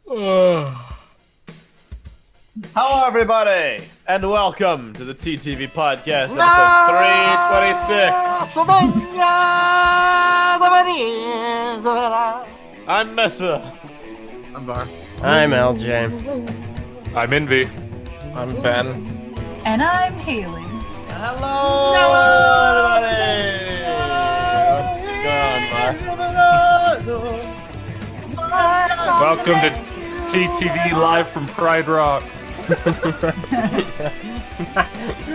Hello, everybody, and welcome to the TTV podcast, episode 326. I'm Mesa. I'm Bar. I'm LJ. I'm Envy. I'm Ben. And I'm Haley. Hello, everybody. What's going on, Mar? Welcome to TTV live from Pride Rock. Who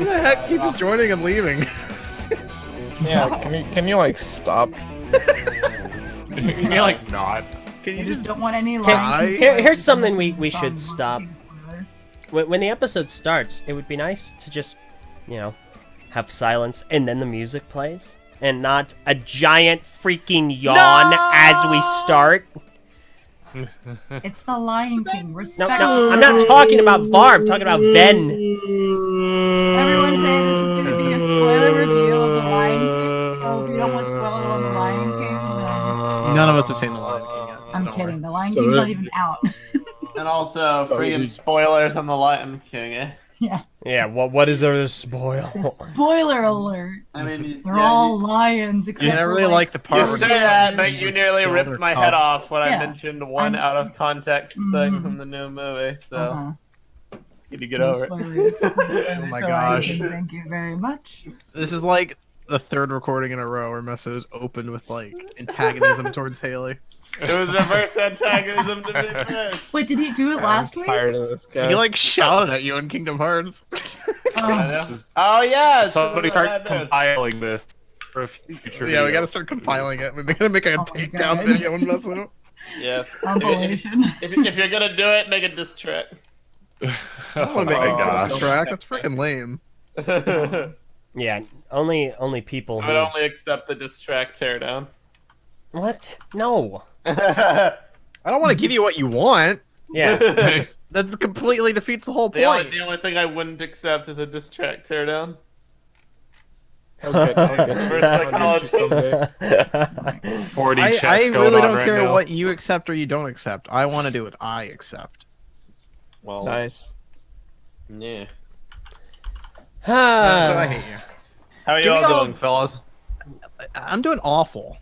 the heck keeps joining and leaving? Yeah, can you like stop? Can you like not? Can You just don't want any I- lines. Here's something we should stop. When the episode starts, it would be nice to just, have silence and then the music plays, and not a giant freaking yawn as we start. It's the Lion King. No, Respect. I'm not talking about Var. I'm talking about Ven. Everyone say this is going to be a spoiler review of the Lion King. So if you don't want spoilers on the Lion King, then None of us have seen the Lion King yet. I'm Don't kidding. worry. The Lion So King's it- not even out. And also, freaking spoilers on the Lion King, eh? Yeah. Yeah, what is there to spoil? Spoiler alert. I mean, They're all lions except You never for, really like the part You where say they- that, but you nearly Kill ripped their my cops. head off when I Yeah. mentioned one out of context thing Mhm. from the new movie, so Uh-huh. need to get No over it. spoilers. Oh my For Lion gosh. King, thank you very much. This is like the third recording in a row where Mesa is opened with like antagonism towards Haley. It was reverse antagonism to me first. Wait, did he do it last week? Tired of this guy. He like shouted at you in Kingdom Hearts. Oh, Oh yeah, Somebody start compiling this for a future. Yeah, we video. gotta start compiling it. We're gonna make a Oh my takedown God. video and mess it up. Yes. compilation. If you're gonna do it, make a diss track. I Oh don't want to make my a gosh. diss track. That's freaking lame. Yeah, only people I who... would only accept the diss track teardown. What? No. I don't want to give you what you want. Yeah. That completely defeats the whole The only, point. the only thing I wouldn't accept is a diss track teardown. Okay. Reverse psychology. Someday. 40 checks I going really on don't right care now. what you accept or you don't accept. I want to do what I accept. Well, Nice. yeah. So I hate you. How are you Do we all all- doing, fellas? I'm doing awful,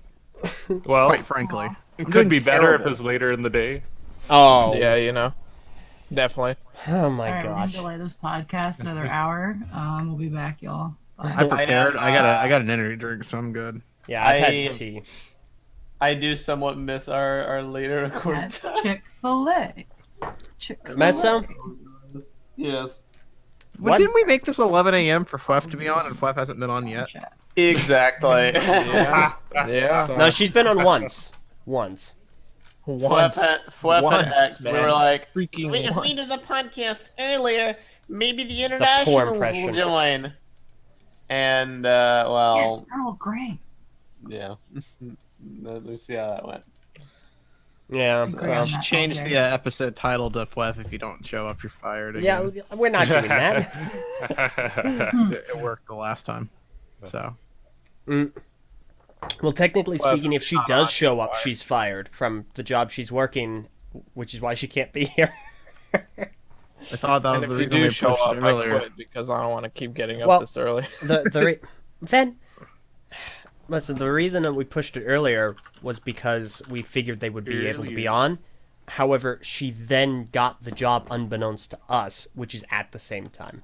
Well, quite frankly. it I'm could doing be better if terrible. it was later in the day. Oh. Yeah, definitely. Oh my All right, we're gosh. gonna delay this podcast another hour. We'll be back, y'all. Bye. I prepared. am, I got an energy drink, so I'm good. Yeah, I've I- had tea. I do somewhat miss our later recording That's time. Chick-fil-A. Chick-fil-A. Mesa? Yes. Well, What? didn't we make this 11 a.m. for Fluff to be on, and Fluff hasn't been on yet? Exactly. Yeah. Yeah. No, she's been on once. Once. Once. Fwep Once, and X, we man. were like, Freaking if we did once. the podcast earlier, maybe the a poor internationals will impression. join. And, well, Yes, Earl Grey. yeah. Let's see how that went. Yeah. Agree So. on You that, change LJ. the episode title to Fluff. If you don't show up, you're fired. Yeah, Again. we're not doing that. It worked the last time. So Well, technically Well, speaking, if she does show up, she's fired from the job she's working, which is why she can't be here. I thought that was And the if you reason do we show pushed up, it I earlier. quit because I don't want to keep getting up Well, this early. Then, listen, the reason that we pushed it earlier was because we figured they would be able to be on. However, she then got the job unbeknownst to us, which is at the same time.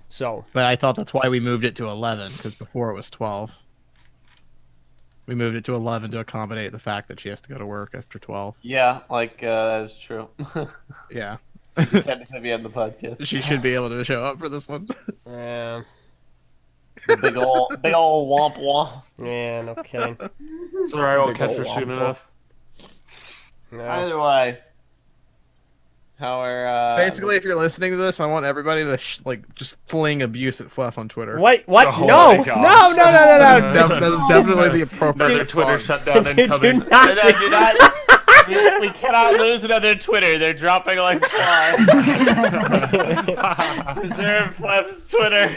So, But I thought that's why we moved it to 11, because before it was 12. We moved it to 11 to accommodate the fact that she has to go to work after 12. Yeah, that is true. Yeah. Technically, we had the podcast. She should be able to show up for this one. yeah, The big ol' womp womp. no kidding. Sorry, I won't Big catch her ol' soon womp enough. No. Either way. How are, Basically, if you're listening to this, I want everybody to just fling abuse at Fluff on Twitter. Wait, what? Oh no! my gosh. No, no, no, no, no! That is definitely the appropriate Another Twitter response. shutdown Do incoming. not Do not, we cannot lose another Twitter. They're dropping like flies. Preserve Flapp's Twitter.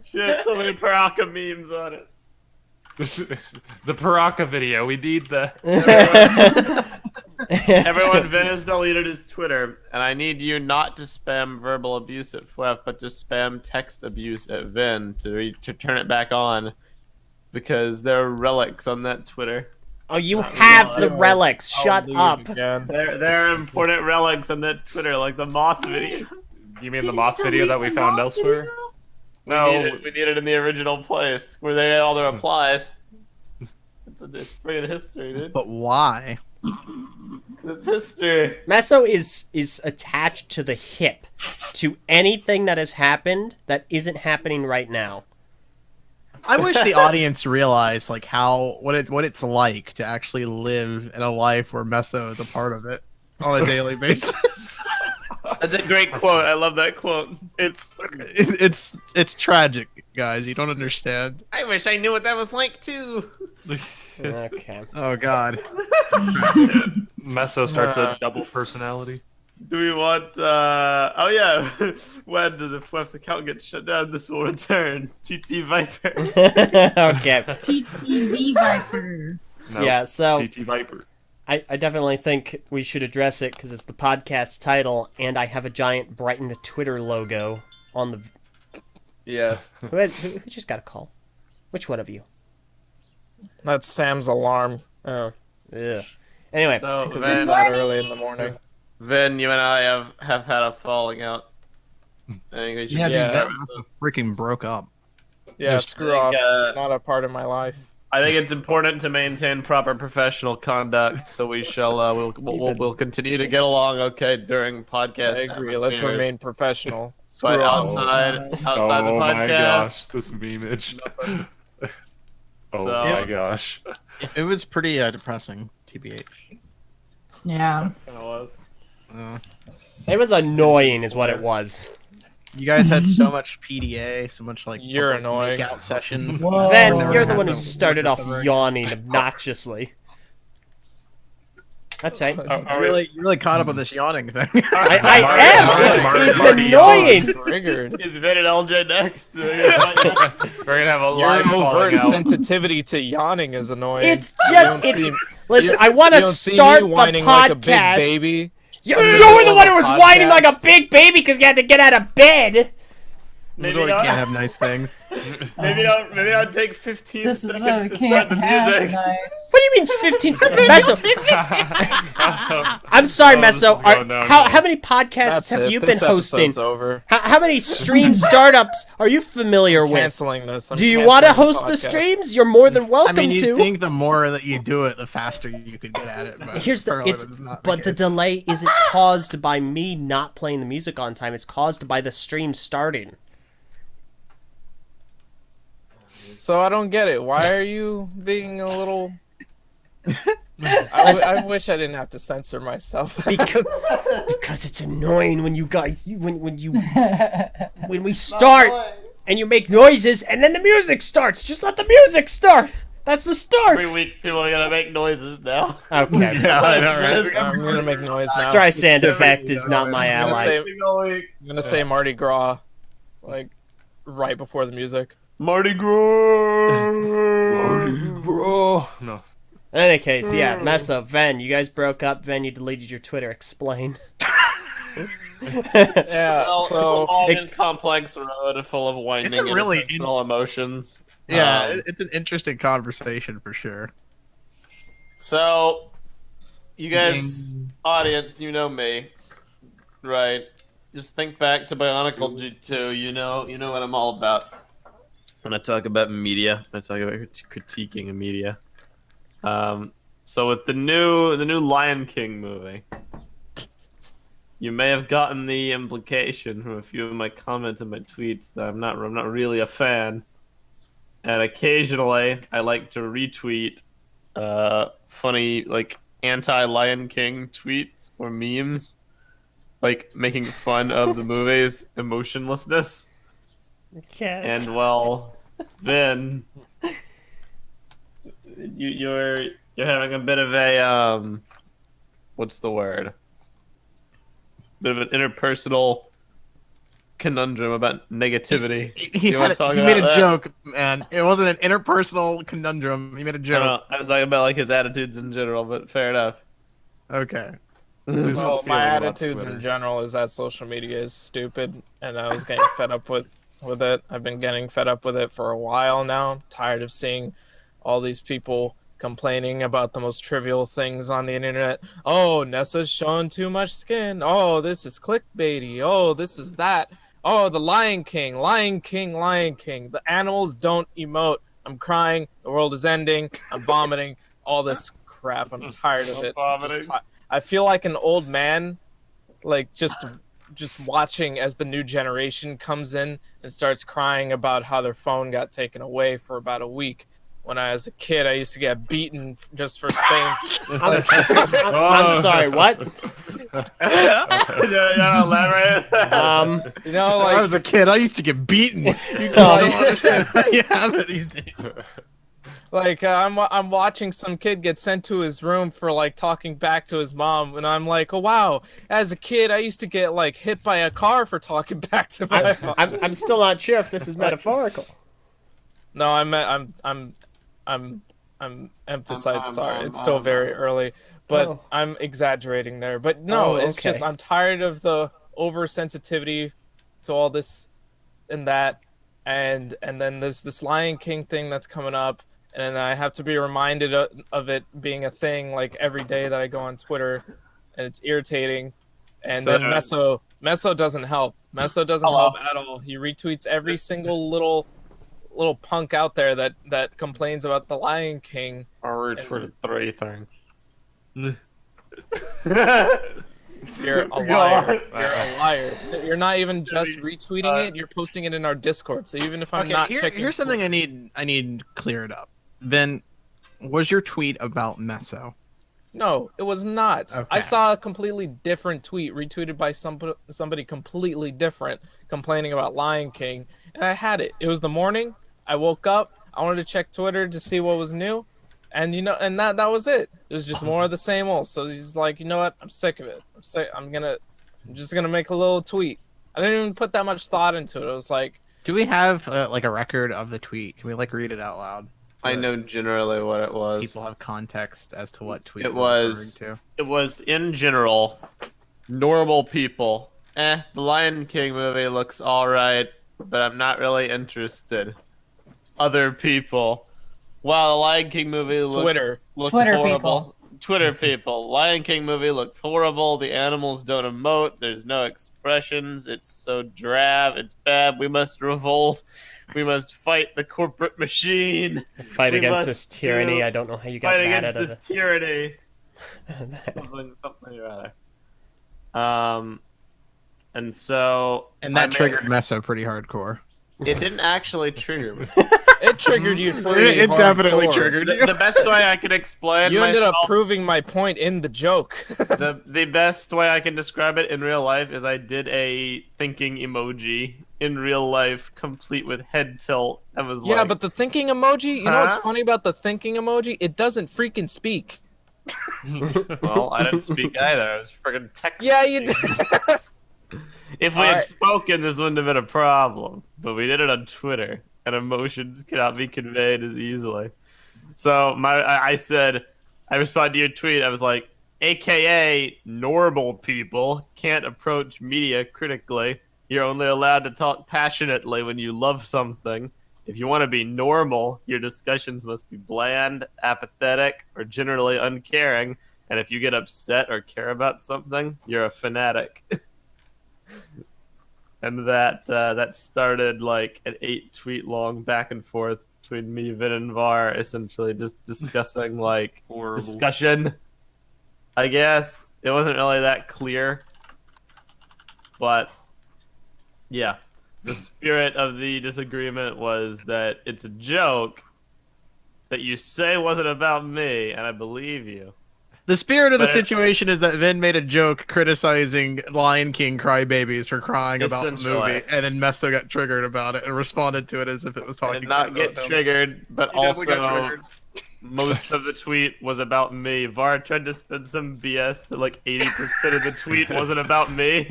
She has so many Paraka memes on it. The Paraka video. We need the. Everyone, Vin has deleted his Twitter, and I need you not to spam verbal abuse at Fwef, but to spam text abuse at Vin to turn it back on, because there are relics on that Twitter. Oh, you have the relics. Shut I'll leave up. again. There are important relics on that Twitter, like the moth video. You mean the moth video that we found elsewhere? We No, need it in the original place where they had all their replies. It's friggin' history, dude. But why? It's history. Meso is attached to the hip to anything that has happened that isn't happening right now. I wish the audience realized like what it's like to actually live in a life where Meso is a part of it on a daily basis. That's a great quote. I love that quote. It's tragic, guys. You don't understand. I wish I knew what that was like too. Okay. Oh God. Meso starts a double personality. Do we want? Oh yeah. When does a Fwef's account get shut down? This will return. TT Viper. Okay. TTV Viper. No, Yeah, so TT Viper. I definitely think we should address it because it's the podcast title, and I have a giant Brighten the Twitter logo on the. Yes. Who just got a call? Which one of you? That's Sam's alarm. Oh, yeah. Anyway, So Because Vin, it's that early in the morning. Vin, you and I have had a falling out. I think we should Yeah, just dude, start that with must the- have freaking broke up. Yeah, There's- screw off. uh, Not a part of my life. I think it's important to maintain proper professional conduct, so we shall we'll continue to get along okay during podcast. I agree. Let's atmospheres. remain professional. But Screw off. outside the Oh my gosh, podcast. this memeage. Oh So- my gosh. It was pretty depressing, TBH. Yeah. Kinda was. it was annoying, is what it was. You guys had so much PDA, so much like You're public annoying. makeout sessions. Whoa. Then Never you're the had one who them. started off Ever. yawning obnoxiously. That's right. You really caught up on this yawning thing. I Marty- am. It's Marty- annoying. Triggered. Is Vin and LJ next? We're gonna have a Your live falling overt out. sensitivity to yawning is annoying. It's You just. don't It's. see- Listen, you- I want you to don't see start me the whining like a big podcast. baby. You in the were middle the of one a who was whining like a podcast. big baby because you had to get out of bed. This is why we can't have nice things. Maybe don't take 15 This is why we seconds to can't start the have music. nice. What do you mean 15? Meso. I'm sorry, Oh, this is Meso. going downhill. How many podcasts That's have it. you This been hosting? episode's over. How many stream startups are you familiar with? Canceling this. I'm Do you want to canceling host the podcast. streams? You're more than I welcome mean, you to. think the more that you do it, the faster you could get at it. But Here's the apparently it's that's not but the case. delay isn't caused by me not playing the music on time. It's caused by the stream starting. So I don't get it. Why are you being a little? I wish I didn't have to censor myself. Because it's annoying when you guys when we start and you make noises and then the music starts. Just let the music start. That's the start. Every week people are gonna make noises now. Okay. Yeah, I know, right? I'm gonna make noise now. Streisand effect is not my I'm gonna ally. say, I'm gonna say Mardi Gras, like right before the music. Mardi Gras. Bro. No. In any case, yeah, Mesa, Ven, you guys broke up. Ven, you deleted your Twitter. Explain. Yeah. Well, So all in complex road full of whining It's a and really emotional emotions. Yeah, it's an interesting conversation for sure. So, you guys, audience, you know me, right? Just think back to Bionicle G2. You know what I'm all about. When I talk about media, I talk about critiquing of media. So with the new Lion King movie, you may have gotten the implication from a few of my comments and my tweets that I'm not really a fan. And occasionally, I like to retweet funny like anti-Lion King tweets or memes, like making fun of the movie's emotionlessness. And well, then you're having a bit of a what's the word? Bit of an interpersonal conundrum about negativity. He You wanna talk made a about that? joke, man. It wasn't an interpersonal conundrum. He made a I don't joke. know. I was talking about like his attitudes in general, but fair enough. Okay. Well, my feeling about attitudes in Twitter. general is that social media is stupid, and I was getting fed up with it. I've been getting fed up with it for a while now. I'm tired of seeing all these people complaining about the most trivial things on the internet. Oh, Nessa's showing too much skin. Oh, this is clickbaity. Oh, this is that. Oh, the Lion King, Lion King, Lion King. The animals don't emote. I'm crying. The world is ending. I'm vomiting. All this crap. I'm tired of it. Vomiting. I feel like an old man, like just watching as the new generation comes in and starts crying about how their phone got taken away for about a week. When I was a kid, I used to get beaten just for saying. I'm sorry, what? Yeah, elaborate. You know, When I like was a kid, I used to get beaten. You Um, don't understand how you have it these days. I'm watching some kid get sent to his room for like talking back to his mom, and I'm like, oh wow. As a kid, I used to get like hit by a car for talking back to my mom. I'm still not sure if this is metaphorical. No, I'm emphasizing. Sorry, it's still very early, but Oh. I'm exaggerating there. But no, Oh, it's okay. just I'm tired of the oversensitivity to all this and that, and then there's this Lion King thing that's coming up, and then I have to be reminded of it being a thing like every day that I go on Twitter, and it's irritating. And So- then Meso doesn't help. Meso doesn't Hello. help at all. He retweets every single little punk out there that complains about the Lion King. I retweeted 3 things. You're a liar. You're a liar. You're not even just retweeting it. You're posting it in our Discord. So even if I'm Okay, not checking, here's something I need cleared up. Then, was your tweet about Meso? No, it was not. I Okay. saw a completely different tweet retweeted by somebody completely different complaining about Lion King, and I had it. It was the morning. I woke up. I wanted to check Twitter to see what was new, and and that was it. It was just more of the same old. So he's like, you know what? I'm sick of it. I'm just gonna make a little tweet. I didn't even put that much thought into it. It was like, Do we have like a record of the tweet? Can we like read it out loud? So I that know generally what it was. people have context as to what tweet It we're was- referring to. It was in general, normal people. The Lion King movie looks alright, but I'm not really interested. Other people. Wow, the Lion King movie looks Twitter. Twitter horrible. Twitter people. Lion King movie looks horrible. The animals don't emote. There's no expressions. It's so drab. It's bad. We must revolt. We must fight the corporate machine. Fight We against must this tyranny. do- I don't know how you got Fight that against out of this tyranny. Something or other. And so And that I made- triggered Meso pretty hardcore. It didn't actually trigger me. it triggered you pretty It definitely hardcore. triggered The best way I can explain You ended up myself, proving my point in the joke. the best way I can describe it in real life is I did a thinking emoji in real life, complete with head tilt. I was Yeah, like, but the thinking emoji, you know what's Huh? funny about the thinking emoji? It doesn't freaking speak. well, I didn't speak either. I was friggin' texting. Yeah, you did. If we had Alright. spoken, this wouldn't have been a problem. But we did it on Twitter, and emotions cannot be conveyed as easily. So I said, I responded to your tweet. I was like, AKA normal people can't approach media critically. You're only allowed to talk passionately when you love something. If you want to be normal, your discussions must be bland, apathetic, or generally uncaring. And if you get upset or care about something, you're a fanatic. And that started like an 8-tweet long back and forth between me, Vin, and Var, essentially just discussing like Horrible. discussion. I guess it wasn't really that clear, but yeah, the spirit of the disagreement was that it's a joke that you say wasn't about me, and I believe you. The spirit of the But- situation is that Vin made a joke criticizing Lion King crybabies for crying about the Essentially. movie, and then Meso got triggered about it and responded to it as if it was I talking did not about get him. triggered, but He definitely got also triggered. most of the tweet was about me. Var tried to spin some BS that like 80% of the tweet wasn't about me.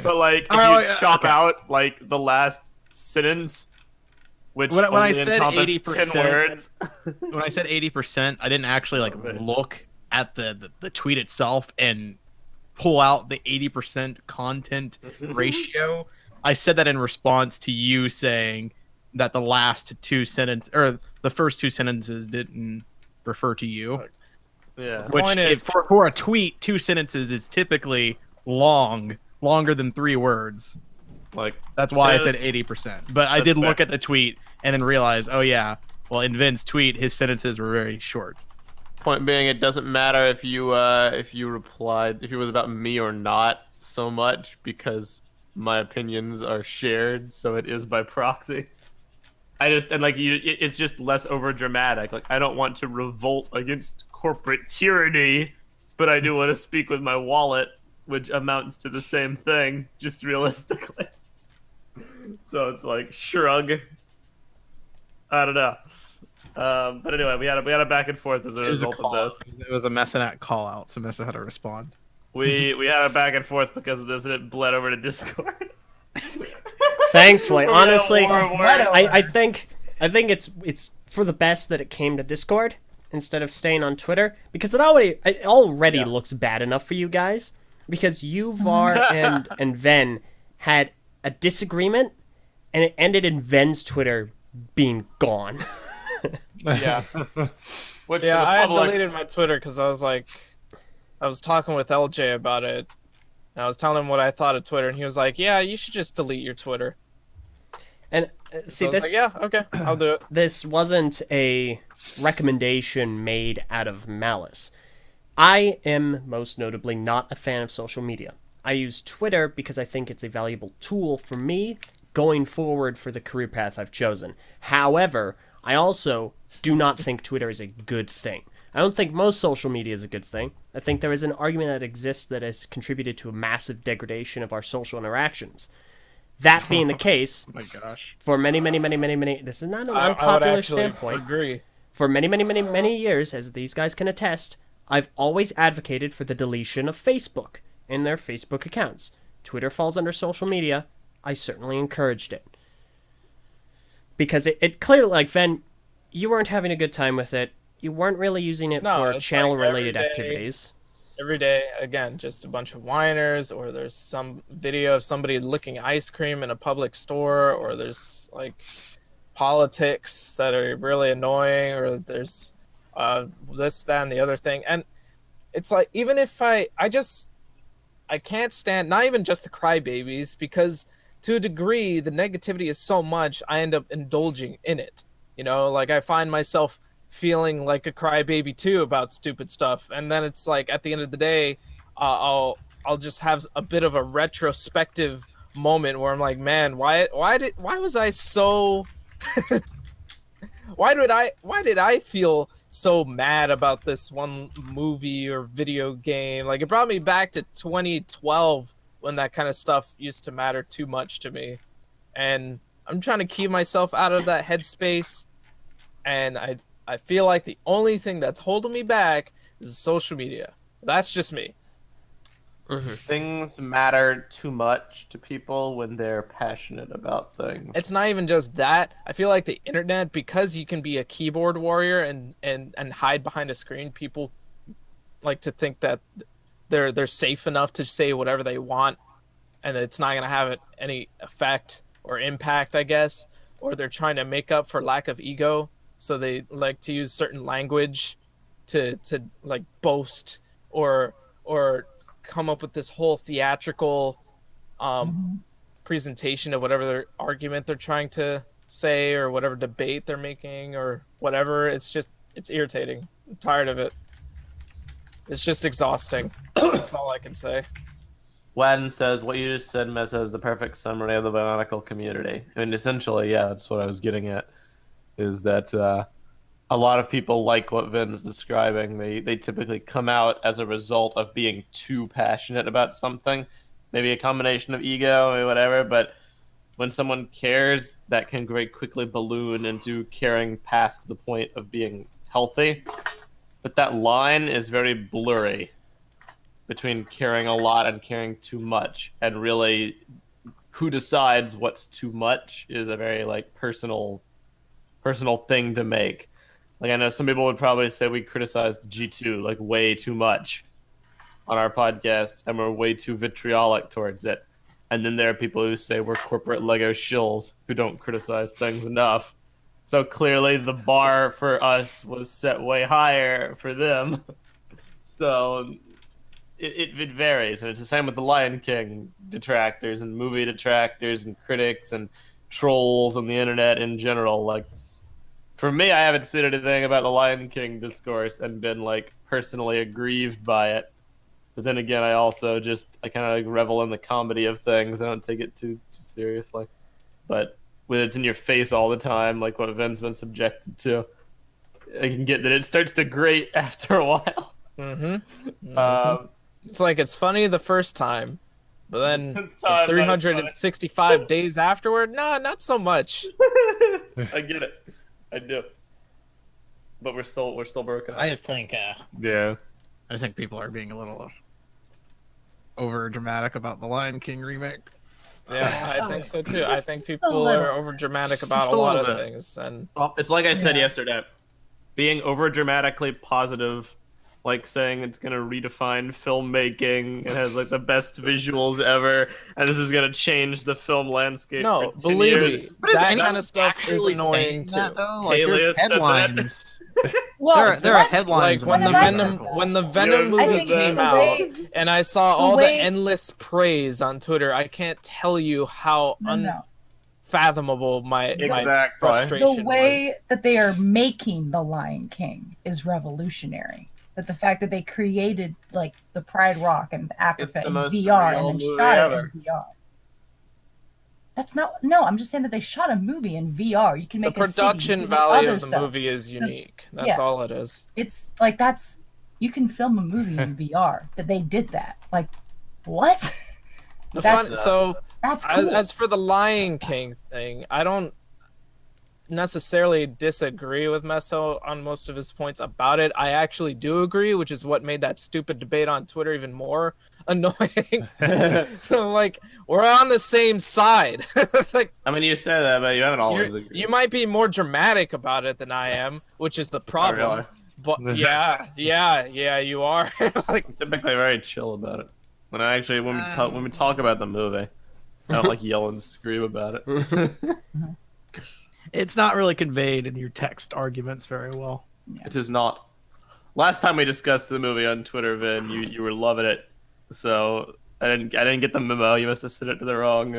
But like if Oh, you yeah, chop okay. out like the last sentence, which When I only said encompassed 10 80%, words. When I said 80%, I didn't actually like Okay. look at the tweet itself and pull out the 80% content ratio. I said that in response to you saying that the first two sentences didn't refer to you. Yeah. Which, Point is, for a tweet, 2 sentences is typically longer than 3 words. Like, That's why I said 80%. But I That's did fair. look at the tweet and then realize, oh yeah, well in Vin's tweet, his sentences were very short. point being, it doesn't matter if you replied, if it was about me or not, so much because my opinions are shared, so it is by proxy. It's just less over dramatic. Like, I don't want to revolt against corporate tyranny, but I do want to speak with my wallet, which amounts to the same thing, just realistically. So it's like shrug. I don't know. But anyway, we had a back and forth as a It was a result of call this. out. It was a Messinat call out, so Messa had to respond. We had a back and forth because of this, and it bled over to Discord. Thankfully, We had a honestly, war of words. I think it's for the best that it came to Discord instead of staying on Twitter, because it already looks bad enough for you guys, because you, Var, and Ven had a disagreement, and it ended in Ven's Twitter being gone. Yeah. Which yeah, the I had public- deleted my Twitter because I was talking with LJ about it. And I was telling him what I thought of Twitter, and he was like, "Yeah, you should just delete your Twitter." And So see, I was this like, "Yeah, okay, I'll do it." this wasn't a recommendation made out of malice. I am most notably not a fan of social media. I use Twitter because I think it's a valuable tool for me going forward for the career path I've chosen. However, I also do not think Twitter is a good thing. I don't think most social media is a good thing. I think there is an argument that exists that has contributed to a massive degradation of our social interactions. That being the case, Oh my gosh. for many, this is not an I would unpopular actually standpoint. agree. For many years, as these guys can attest, I've always advocated for the deletion of Facebook in their Facebook accounts. Twitter falls under social media. I certainly encouraged it. Because it clearly, like, Ven, you weren't having a good time with it. You weren't really using it No, for it's like channel-related every day. activities. Every day, again, just a bunch of whiners, or there's some video of somebody licking ice cream in a public store, or there's like politics that are really annoying, or there's this, that, and the other thing. And it's like, even if I can't stand, not even just the crybabies, because to a degree, the negativity is so much, I end up indulging in it. You know, like I find myself feeling like a crybaby too about stupid stuff, and then it's like at the end of the day, I'll just have a bit of a retrospective moment where I'm like, man, why was I so why did I feel so mad about this one movie or video game? Like, it brought me back to 2012 when that kind of stuff used to matter too much to me, and I'm trying to keep myself out of that headspace, and I feel like the only thing that's holding me back is social media. That's just me. Things matter too much to people when they're passionate about things. It's not even just that. I feel like the internet, because you can be a keyboard warrior and hide behind a screen, people like to think that they're safe enough to say whatever they want, and it's not gonna have any effect or impact, I guess. Or they're trying to make up for lack of ego, so they like to use certain language to like boast or come up with this whole theatrical presentation of whatever their argument they're trying to say, or whatever debate they're making, or whatever. It's irritating. I'm tired of it. It's just exhausting. That's all I can say. Wen says, what you just said, Mesa, is the perfect summary of the Bionicle community. I mean, essentially, yeah, that's what I was getting at, is that a lot of people like what Vin's describing. They typically come out as a result of being too passionate about something. Maybe a combination of ego or whatever, but when someone cares, that can very quickly balloon into caring past the point of being healthy. But that line is very blurry between caring a lot and caring too much, and really who decides what's too much is a very like personal thing to make. Like I know some people would probably say we criticized G2 like way too much on our podcast, and we're way too vitriolic towards it. And then there are people who say we're corporate Lego shills who don't criticize things enough. So clearly the bar for us was set way higher for them. So it varies, and it's the same with the Lion King detractors and movie detractors and critics and trolls on the internet in general. Like for me, I haven't seen anything about the Lion King discourse and been like personally aggrieved by it. But then again, I kind of like revel in the comedy of things. I don't take it too seriously. But when it's in your face all the time, like what Vin's been subjected to, I can get that it starts to grate after a while. It's like it's funny the first time, but then Time, 365 days afterward, nah, not so much. I get it. I do. But we're still broken up. I just think Yeah. people are being a little over dramatic about the Lion King remake. Yeah, I think so too. I think A people little. are over dramatic about Just a a lot little of bit. things, and Well, it's like I said Yeah. yesterday. Being over dramatically positive, like saying it's gonna redefine filmmaking, it has like the best visuals ever, and this is gonna change the film landscape. no, for 10 believe years. me, But is that anyone kind of stuff is actually annoying saying that, too. though? Like, Haley there's has said that. headlines. Well, There are what? headlines. Like when the What have I Venom said? when the Venom Yeah, I movie think came the out, way- and I saw the all way- the endless praise on Twitter, I can't tell you how No. unfathomable my Exactly. frustration The way was. that they are making the Lion King is revolutionary. But the fact that they created like the Pride Rock and Africa the in most VR real and then movie shot ever. it in VR. That's not no. I'm just saying that they shot a movie in VR. You can The make a city, you production can do value other of the stuff. movie is unique. That's yeah. all it is. It's like that's you can film a movie in VR. That they did that. Like what? The That's- fun, so That's cool. as for the Lion King thing, I don't necessarily disagree with Meso on most of his points about it. I actually do agree, which is what made that stupid debate on Twitter even more annoying. So like we're on the same side. It's like I mean, you say that, but you haven't always you're- agreed. you might be more dramatic about it than I am, which is the problem. really. But yeah, you are. Like I'm typically very chill about it. When we talk about the movie, I don't like yell and scream about it. It's not really conveyed in your text arguments very well. It is not. Last time we discussed the movie on Twitter, Vin, you were loving it, so I didn't get the memo. You must have sent it to the wrong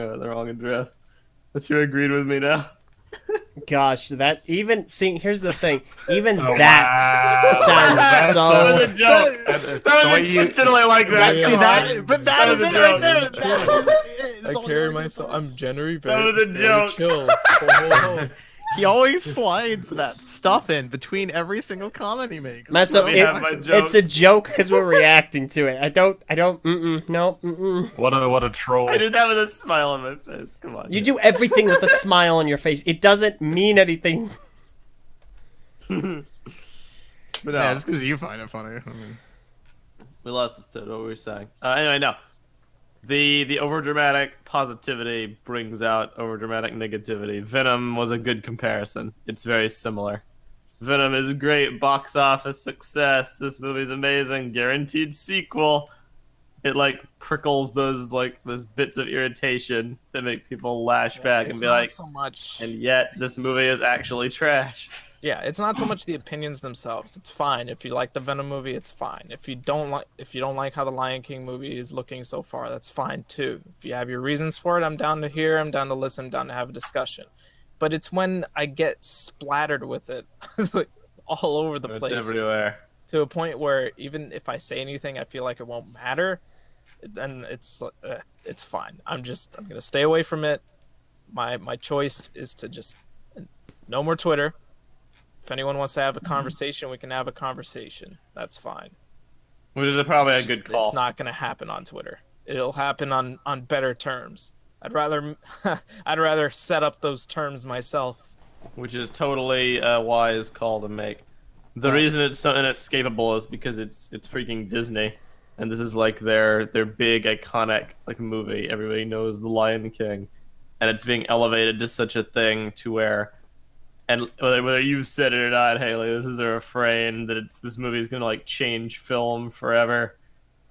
address. But you agreed with me now. Gosh, that even see. Here's the thing. Even Oh, that wow. sounds That was a so. joke. That was intentionally like that. See Come that? on. But That that was is a it right joke. there. That is it. I It's all carry you're myself. doing. I'm generally That was a very joke. chill. Oh. He always slides that stuff in between every single comment he makes. Mess up. Let me have my It's a jokes. joke because we're reacting to it. I don't. No. What a troll. I did that with a smile on my face. Come on. You do everything with a smile on your face. It doesn't mean anything. But no, Yeah, just because you find it funny. I mean, we lost the thread. What were we saying? Anyway, no. The overdramatic positivity brings out overdramatic negativity. Venom was a good comparison. It's very similar. Venom is a great box office success. This movie's amazing. Guaranteed sequel. It like prickles those bits of irritation that make people lash back and It's be not like, so much. and yet this movie is actually trash. Yeah, it's not so much the opinions themselves. It's fine if you like the Venom movie. It's fine if you don't like how the Lion King movie is looking so far. That's fine too. If you have your reasons for it, I'm down to hear. I'm down to listen. I'm down to have a discussion. But it's when I get splattered with it, like all over the It's place, everywhere. to a point where even if I say anything, I feel like it won't matter. Then it's fine. I'm gonna stay away from it. My choice is to just no more Twitter. If anyone wants to have a conversation, we can have a conversation. That's fine. Which is probably a It's good just- call. It's not going to happen on Twitter. It'll happen on better terms. I'd rather set up those terms myself. Which is totally a wise call to make. The reason it's so inescapable is because it's freaking Disney, and this is like their big iconic like movie. Everybody knows The Lion King, and it's being elevated to such a thing to where and whether you said it or not, Haley, this is a refrain that this movie is gonna like change film forever.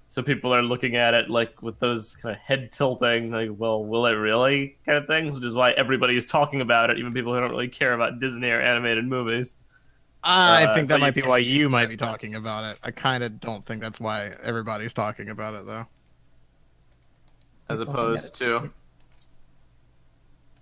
So people are looking at it like with those kind of head tilting, like, well, will it really kind of things, which is why everybody is talking about it, even people who don't really care about Disney or animated movies. I think so that might you be why you might be talking about it. I kind of don't think that's why everybody's talking about it, though. As opposed to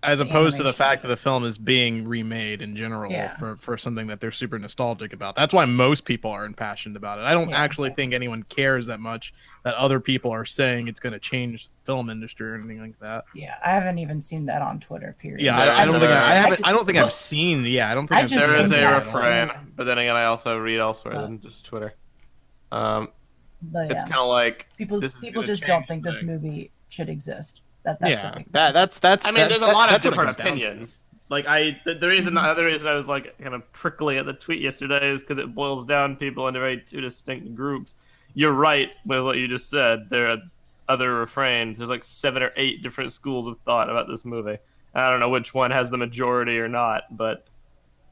As The opposed to the animation. fact that the film is being remade in general Yeah. for something that they're super nostalgic about. That's why most people are impassioned about it. I don't Yeah. actually think anyone cares that much that other people are saying it's going to change the film industry or anything like that. Yeah, I haven't even seen that on Twitter. Period. Yeah, There I don't is think a- I haven't. just- I don't think I've seen. Yeah, I don't think I I've just seen there is think a that refrain, too. but then again, I also read elsewhere than just Twitter. But It's yeah, kind of like people this is people gonna just change don't think this things. movie should exist. That's the Yeah, thing. that's. I mean, there's a lot of that's what it different comes down to. opinions. Like the reason, the other reason I was like kind of prickly at the tweet yesterday is because it boils down people into very two distinct groups. You're right with what you just said. There are other refrains. There's like 7 or 8 different schools of thought about this movie. I don't know which one has the majority or not, but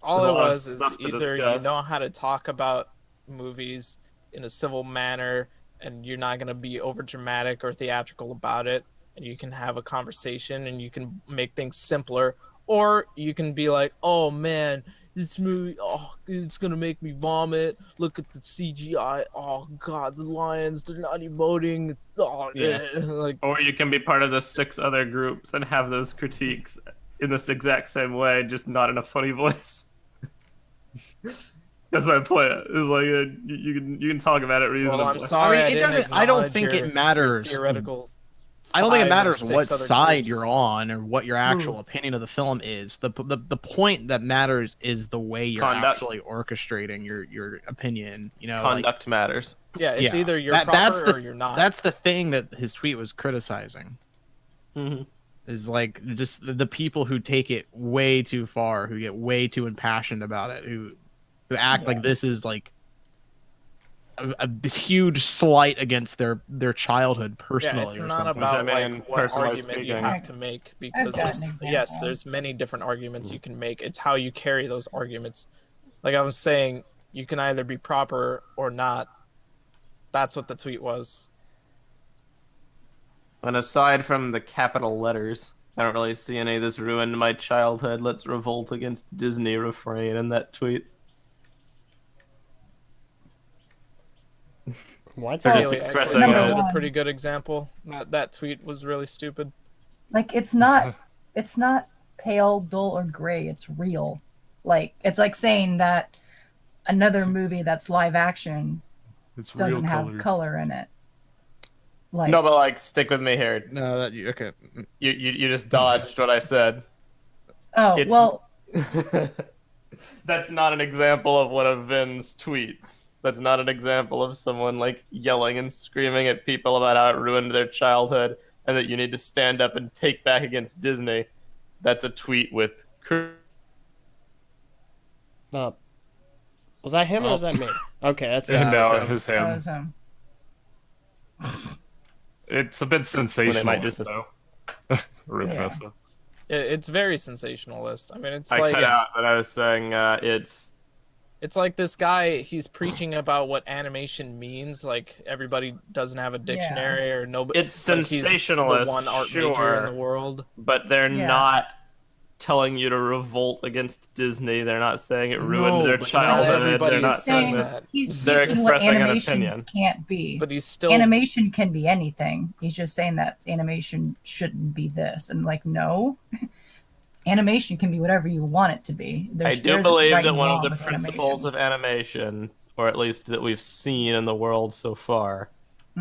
All there's a it lot of was is stuff to either you discuss. know how to talk about movies in a civil manner and you're not going to be over dramatic or theatrical about it, and you can have a conversation and you can make things simpler, or you can be like, oh man, this movie, oh, it's going to make me vomit. Look at the CGI. Oh god, the lions, they're not emoting. Oh, Yeah. like, Or you can be part of the 6 other groups and have those critiques in this exact same way, just not in a funny voice. That's my point. It's like you can talk about it reasonably. well, I'm sorry. I mean, it didn't doesn't. I don't acknowledge think your it matters. theoretical. I don't think it 5 or matters 6 what other side groups. you're on or what your actual opinion of the film is. The point that matters is the way you're Conduct. actually orchestrating your opinion. You know, Conduct matters. Yeah, it's Yeah, either you're that's proper the or you're not. that's the thing that his tweet was criticizing. Mm-hmm. Is like just the people who take it way too far, who get way too impassioned about it, who act like this is like a huge slight against their childhood personally. Yeah, it's or not something. about Which I mean, like what personally argument you speaking. have to make, because got an there's, example. yes, there's many different arguments you can make. It's how you carry those arguments. Like I was saying, you can either be proper or not. That's what the tweet was. And aside from the capital letters, I don't really see any of this ruined my childhood. Let's revolt against Disney refrain in that tweet. What? They're just Haley, expressing actually, Number you did one. a pretty good example. That tweet was really stupid. Like it's not pale, dull, or gray. It's real. Like it's like saying that another movie that's live action It's real doesn't have colored. color in it. Like No, but like, stick with me here. No, that okay. You just dodged what I said. oh it's- well, That's not an example of one of Vin's tweets. That's not an example of someone like yelling and screaming at people about how it ruined their childhood and that you need to stand up and take back against Disney. That's a tweet with Was that him or was that me? Okay, that's No, it was that him. was him. It's a bit sensational, might just- though. Rip Yeah. Mesa. It's very sensationalist. I mean, it's I like cut out, but I was saying it's like this guy. He's preaching about what animation means. Like everybody doesn't have a dictionary or nobody. It's like, he's sensationalist, the one art major sure. in the world. but they're Yeah. not telling you to revolt against Disney. They're not saying it ruined No, their but not childhood. everybody They're is not saying saying Saying this. that. he's They're saying what expressing an animation opinion. can't be. But he's still Animation can be anything. He's just saying that animation shouldn't be this, and like no, animation can be whatever you want it to be. I do there isn't believe right that and one of wrong the with principles animation. of animation, or at least that we've seen in the world so far,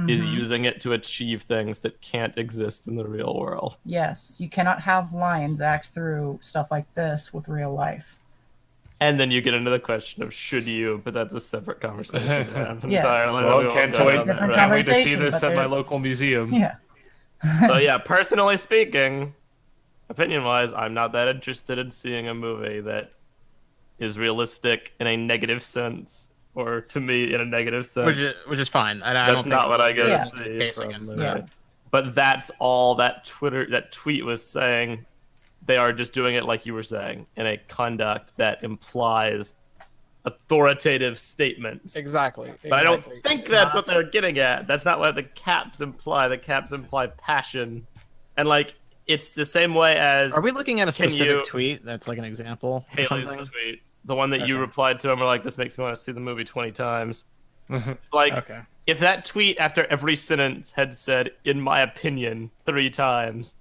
is Mhm. using it to achieve things that can't exist in the real world. Yes, you cannot have lions act through stuff like this with real life. And then you get into the question of should you, but that's a separate conversation. to have Yes. entirely. We Well, won't can't go wait, down that different road. can't wait to see conversation, this but at my they're- local museum. Yeah. So yeah, personally speaking, opinion-wise, I'm not that interested in seeing a movie that is realistic in a negative sense, or to me in a negative sense. Which is fine. I That's don't not think what I go Yeah. to see case from against the that. movie. But that's all that tweet was saying. they are just doing it like you were saying, in a conduct that implies authoritative statements. Exactly. But I don't exactly. think It's that's not- what they're getting at. That's not what the caps imply. The caps imply passion. And like it's the same way as Are we looking at a Can specific you- tweet that's like an example or Haley's something? tweet, the one that you Okay. replied to, and were like, "This makes me want to see the movie 20 times." It's like Okay. if that tweet after every sentence had said, "In my opinion," 3 times,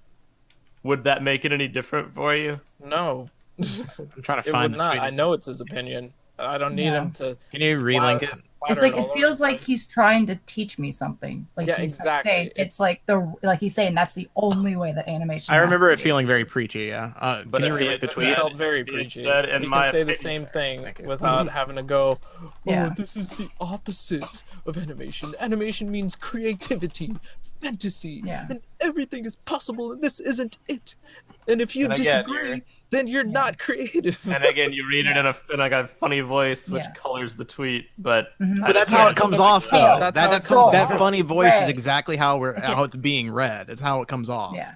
would that make it any different for you? No. I'm trying to It find would the not. tweet. I know it's his opinion. I don't need Yeah. him to. Can you relink it? It's like it feels like he's trying to teach me something. Like Yeah, he's exactly. saying it's like he's saying that's the only way that animation. I has remember to it be. feeling very preachy. Yeah. But Can you if he relink had the done tweet? It that- felt very He preachy. said, in You my can say the opinion- same thing Thank you. without having to go, oh, Yeah. this is the opposite of animation. Animation means creativity, fantasy, Yeah. and everything is possible, and this isn't it. And if you And again, disagree, you're- then you're not creative. And again, you read it in like a funny voice, which Yeah. colors the tweet. But Mhm. I But just that's how read it comes It's off, pale. though. That's how it comes That off. funny voice is Right. exactly how it's being read. It's how it comes off. Yeah.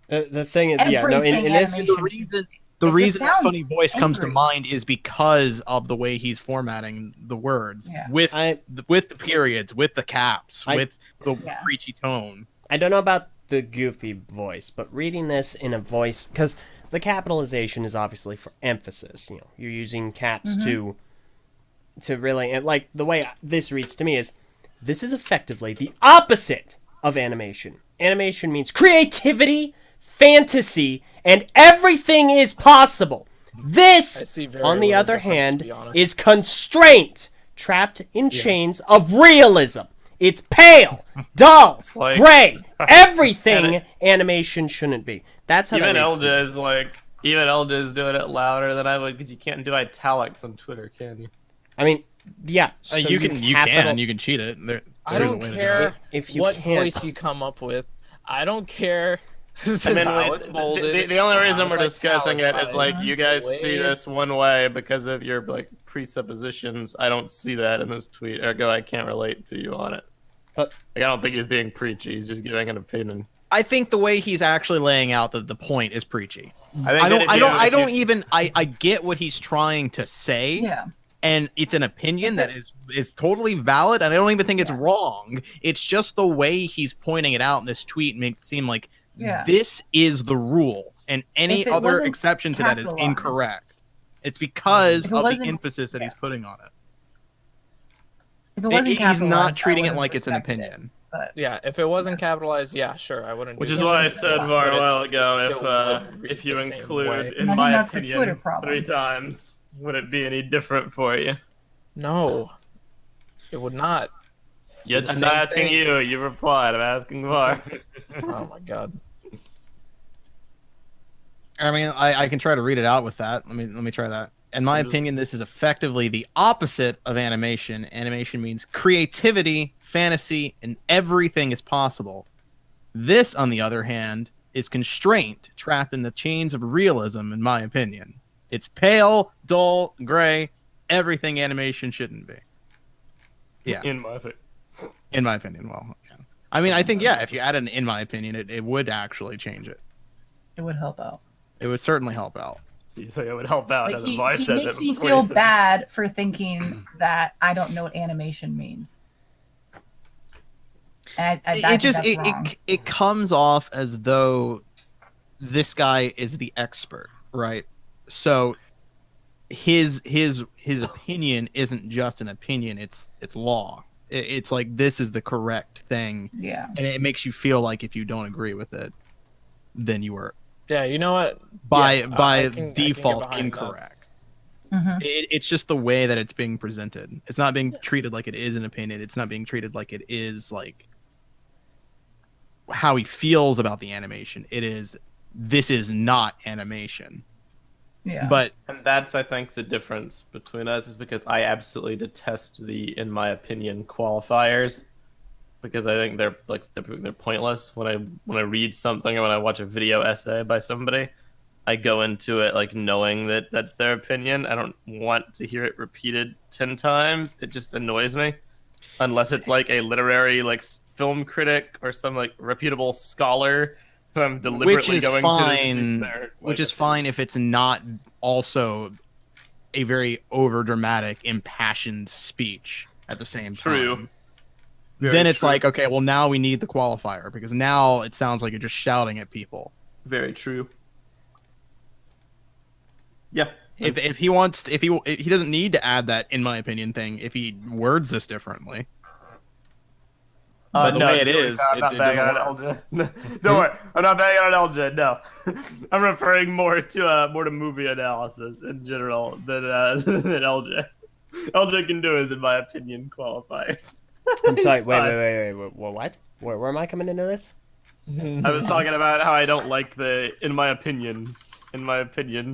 The thing is, yeah, no, Everything in this, animation The reason the It just reason that sounds funny voice comes to angry. mind is because of the way he's formatting the words Yeah. with I with the periods, with the caps, with the Yeah. preachy tone. I don't know about the goofy voice, but reading this in a voice, because the capitalization is obviously for emphasis. You know, you're using caps to really, and like the way this reads to me is, this is effectively the opposite of animation. Animation means creativity, fantasy, and everything is possible. I This, see very on the little other difference, to hand, be honest. is constraint, trapped in chains of realism. It's pale, dull, like- gray, And everything animation shouldn't be. That's how even that reads to me. Elda is like, even Elda is doing it louder than I would because you can't do italics on Twitter, can you? I mean, yeah. So you can cheat it. I There's a don't way to do care it. If you what can't- voice you come up with. I don't care. I mean, how wait, it's bolded, the only reason how we're it's discussing it is italicized, like you guys the way see this one way because of your like presuppositions. I don't see that in this tweet. Ergo, I can't relate to you on it. But- like, I don't think he's being preachy. He's just giving an opinion. I think the way he's actually laying out the point is preachy. I I get what he's trying to say. Yeah. And it's an opinion that is totally valid, and I don't even think it's wrong. It's just the way he's pointing it out in this tweet makes it seem like this is the rule, and any If it other wasn't exception to that is capitalized. incorrect. It's because If it of the wasn't- emphasis that he's putting on it. If it wasn't He's capitalized, not I treating it would've like it's an respected it, opinion. but Yeah, if it wasn't capitalized, yeah, sure, I wouldn't. Which do is this. what I said But a it's- while ago. it still would read If you the same include, way. in And I think my that's the Twitter opinion, problem. 3 times, would it be any different for you? No, it would not. Yes, The I'm same not asking thing. you. You replied. I'm asking Var. Oh my god. I mean, I can try to read it out with that. Let me try that. In my I'm just- opinion, this is effectively the opposite of animation. Animation means creativity, fantasy, and everything is possible. This, on the other hand, is constraint, trapped in the chains of realism, in my opinion. It's pale, dull, gray, everything animation shouldn't be. Yeah, In my opinion. in my opinion. Well, yeah. I mean, I think, yeah, if you add an in my opinion, it would actually change it. it would help out. It would certainly help out. So you think it would help out Like as he Var says makes it me before feel he said- bad for thinking that I don't know what animation means. And I It think just that's wrong. it comes off as though this guy is the expert, right? So his opinion isn't just an opinion, it's law. It's like this is the correct thing, Yeah. and it makes you feel like if you don't agree with it, then you are Yeah, you know what? by Yeah, by I can get default behind that. incorrect. Mhm. It's just the way that it's being presented. It's not being treated like it is an opinion. It's not being treated like it is like how he feels about the animation. It is, this is not animation. Yeah. But And that's, I think, the difference between us is because I absolutely detest the, in my opinion, qualifiers, because I think they're pointless. When I read something or when I watch a video essay by somebody, I go into it like knowing that that's their opinion. I don't want to hear it repeated 10 times. It just annoys me, unless it's like a literary like film critic or some like reputable scholar who I'm deliberately which is going fine. to their, Which is fine if it's not also a very overdramatic, impassioned speech at the same True. time. Very Then it's true. like, okay, well now we need the qualifier because now it sounds like you're just shouting at people. Very true. Yeah. If he wants, if he doesn't need to add that, in my opinion, thing if he words this differently. But the way it is, I'm not it banging doesn't on work. LJ. Don't worry, I'm not banging on LJ. No, I'm referring more to movie analysis in general than than LJ. LJ can do his, in my opinion, qualifiers. I'm sorry. He's Wait, fine. wait. What? Where am I coming into this? I was talking about how I don't like the in my opinion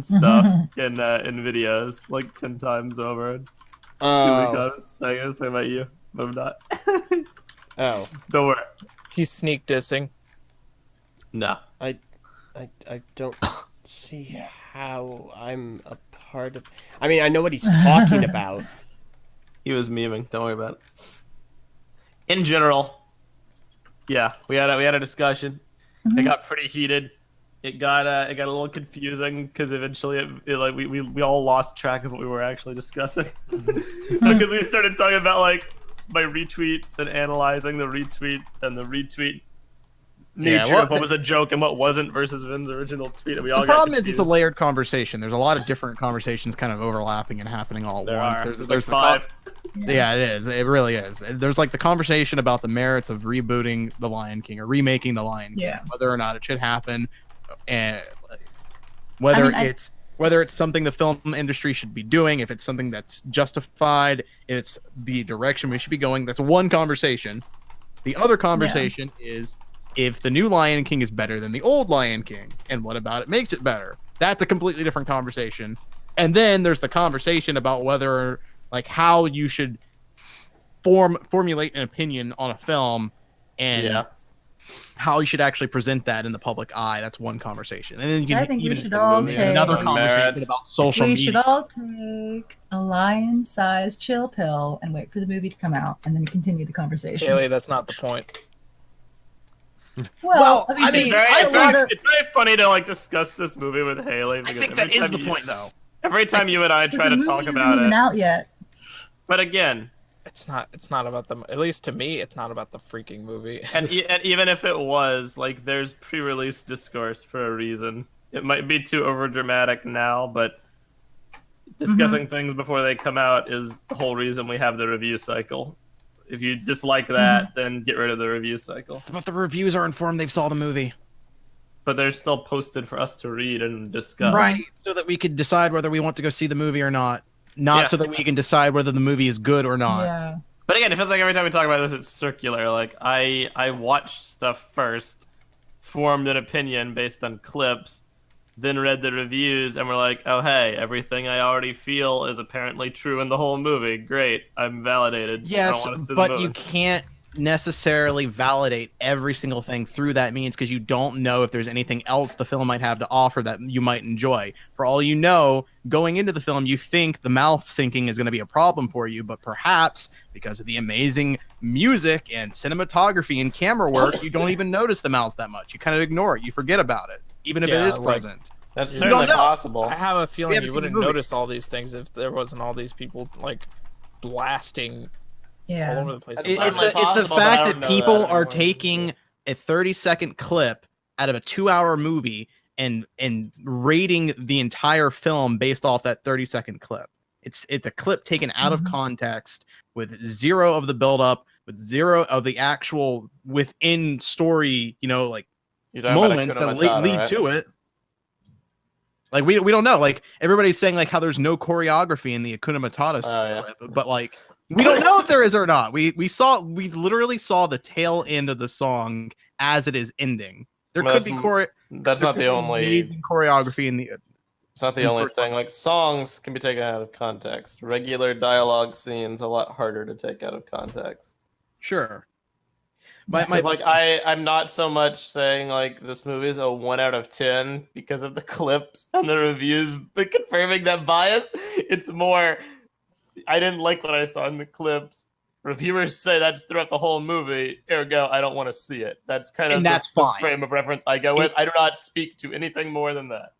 stuff in videos like 10 times over. 2 weeks I was talking about you, but I'm not. Oh, Don't worry. He's sneak dissing. No. I don't see how I'm a part of. I mean, I know what he's talking about. He was memeing. Don't worry about it. In general, yeah, we had a discussion. It got pretty heated. It got a little confusing because eventually like we all lost track of what we were actually discussing because we started talking about like my retweets and analyzing the retweets and the retweet nature of what was a joke and what wasn't versus Vin's original tweet. And we all The got problem is it's a confused. layered conversation. There's a lot of different conversations kind of overlapping and happening all at There once. are. There's like the 5. yeah, it is. It really is. There's like the conversation about the merits of rebooting The Lion King or remaking The Lion King, Yeah. whether or not it should happen, and whether whether it's something the film industry should be doing, if it's something that's justified, if it's the direction we should be going. That's one conversation. The other conversation is if the new Lion King is better than the old Lion King, and what about it makes it better. That's a completely different conversation. And then there's the conversation about whether, like, how you should formulate an opinion on a film and how you should actually present that in the public eye. That's one conversation. And then you can I think we even should all take another on conversation merits. about social we media. should all take a lion-sized chill pill and wait for the movie to come out, and then continue the conversation. Haley, that's not the point. Well, I It's mean, very funny to like discuss this movie with Haley. I Because think that every is time the you- point, though. Every time you and I try to the talk movie about isn't even it, out yet. but again, It's not about the. At least to me, it's not about the freaking movie. and even if it was, like, there's pre-release discourse for a reason. It might be too overdramatic now, but discussing things before they come out is the whole reason we have the review cycle. If you dislike that, then get rid of the review cycle. But the reviews are informed they've saw the movie. But they're still posted for us to read and discuss. Right. So that we could decide whether we want to go see the movie or not. Not so that we can decide whether the movie is good or not. Yeah. But again, it feels like every time we talk about this, it's circular. Like, I watched stuff first, formed an opinion based on clips, then read the reviews, and we're like, oh, hey, everything I already feel is apparently true in the whole movie. Great. I'm validated. I Yes, don't want to see the but movie. you can't necessarily validate every single thing through that means because you don't know if there's anything else the film might have to offer that you might enjoy. For all you know, going into the film, you think the mouth syncing is going to be a problem for you, but perhaps because of the amazing music and cinematography and camera work, you don't even notice the mouths that much. You kind of ignore it. You forget about it, even if it Yeah, is like- present. That's You certainly don't know. possible. I have a feeling haven't you seen the wouldn't movie. notice all these things if there wasn't all these people like blasting all Yeah. over the place. It's It's certainly the possible, but I fact don't that know people that are anymore. taking a 30-second clip out of a 2-hour movie and rating the entire film based off that 30-second clip. It's a clip taken out of context with zero of the buildup, with zero of the actual within story, like You're talking about moments that Hakuna Matata, lead right? to it. Like we don't know. Like everybody's saying like how there's no choreography in the Hakuna Matata clip, but like we don't know if there is or not. We literally saw the tail end of the song as it is ending. There Well, could be That's not the only. amazing choreography in the. It's not the only thing. Like, songs can be taken out of context. Regular dialogue scenes a lot harder to take out of context. Sure. I'm not so much saying like this movie is a 1 out of 10 because of the clips and the reviews, but confirming that bias. It's more I didn't like what I saw in the clips, reviewers say that's throughout the whole movie. Ergo, I don't want to see it. That's kind of And that's the fine. frame of reference I go with. I do not speak to anything more than that.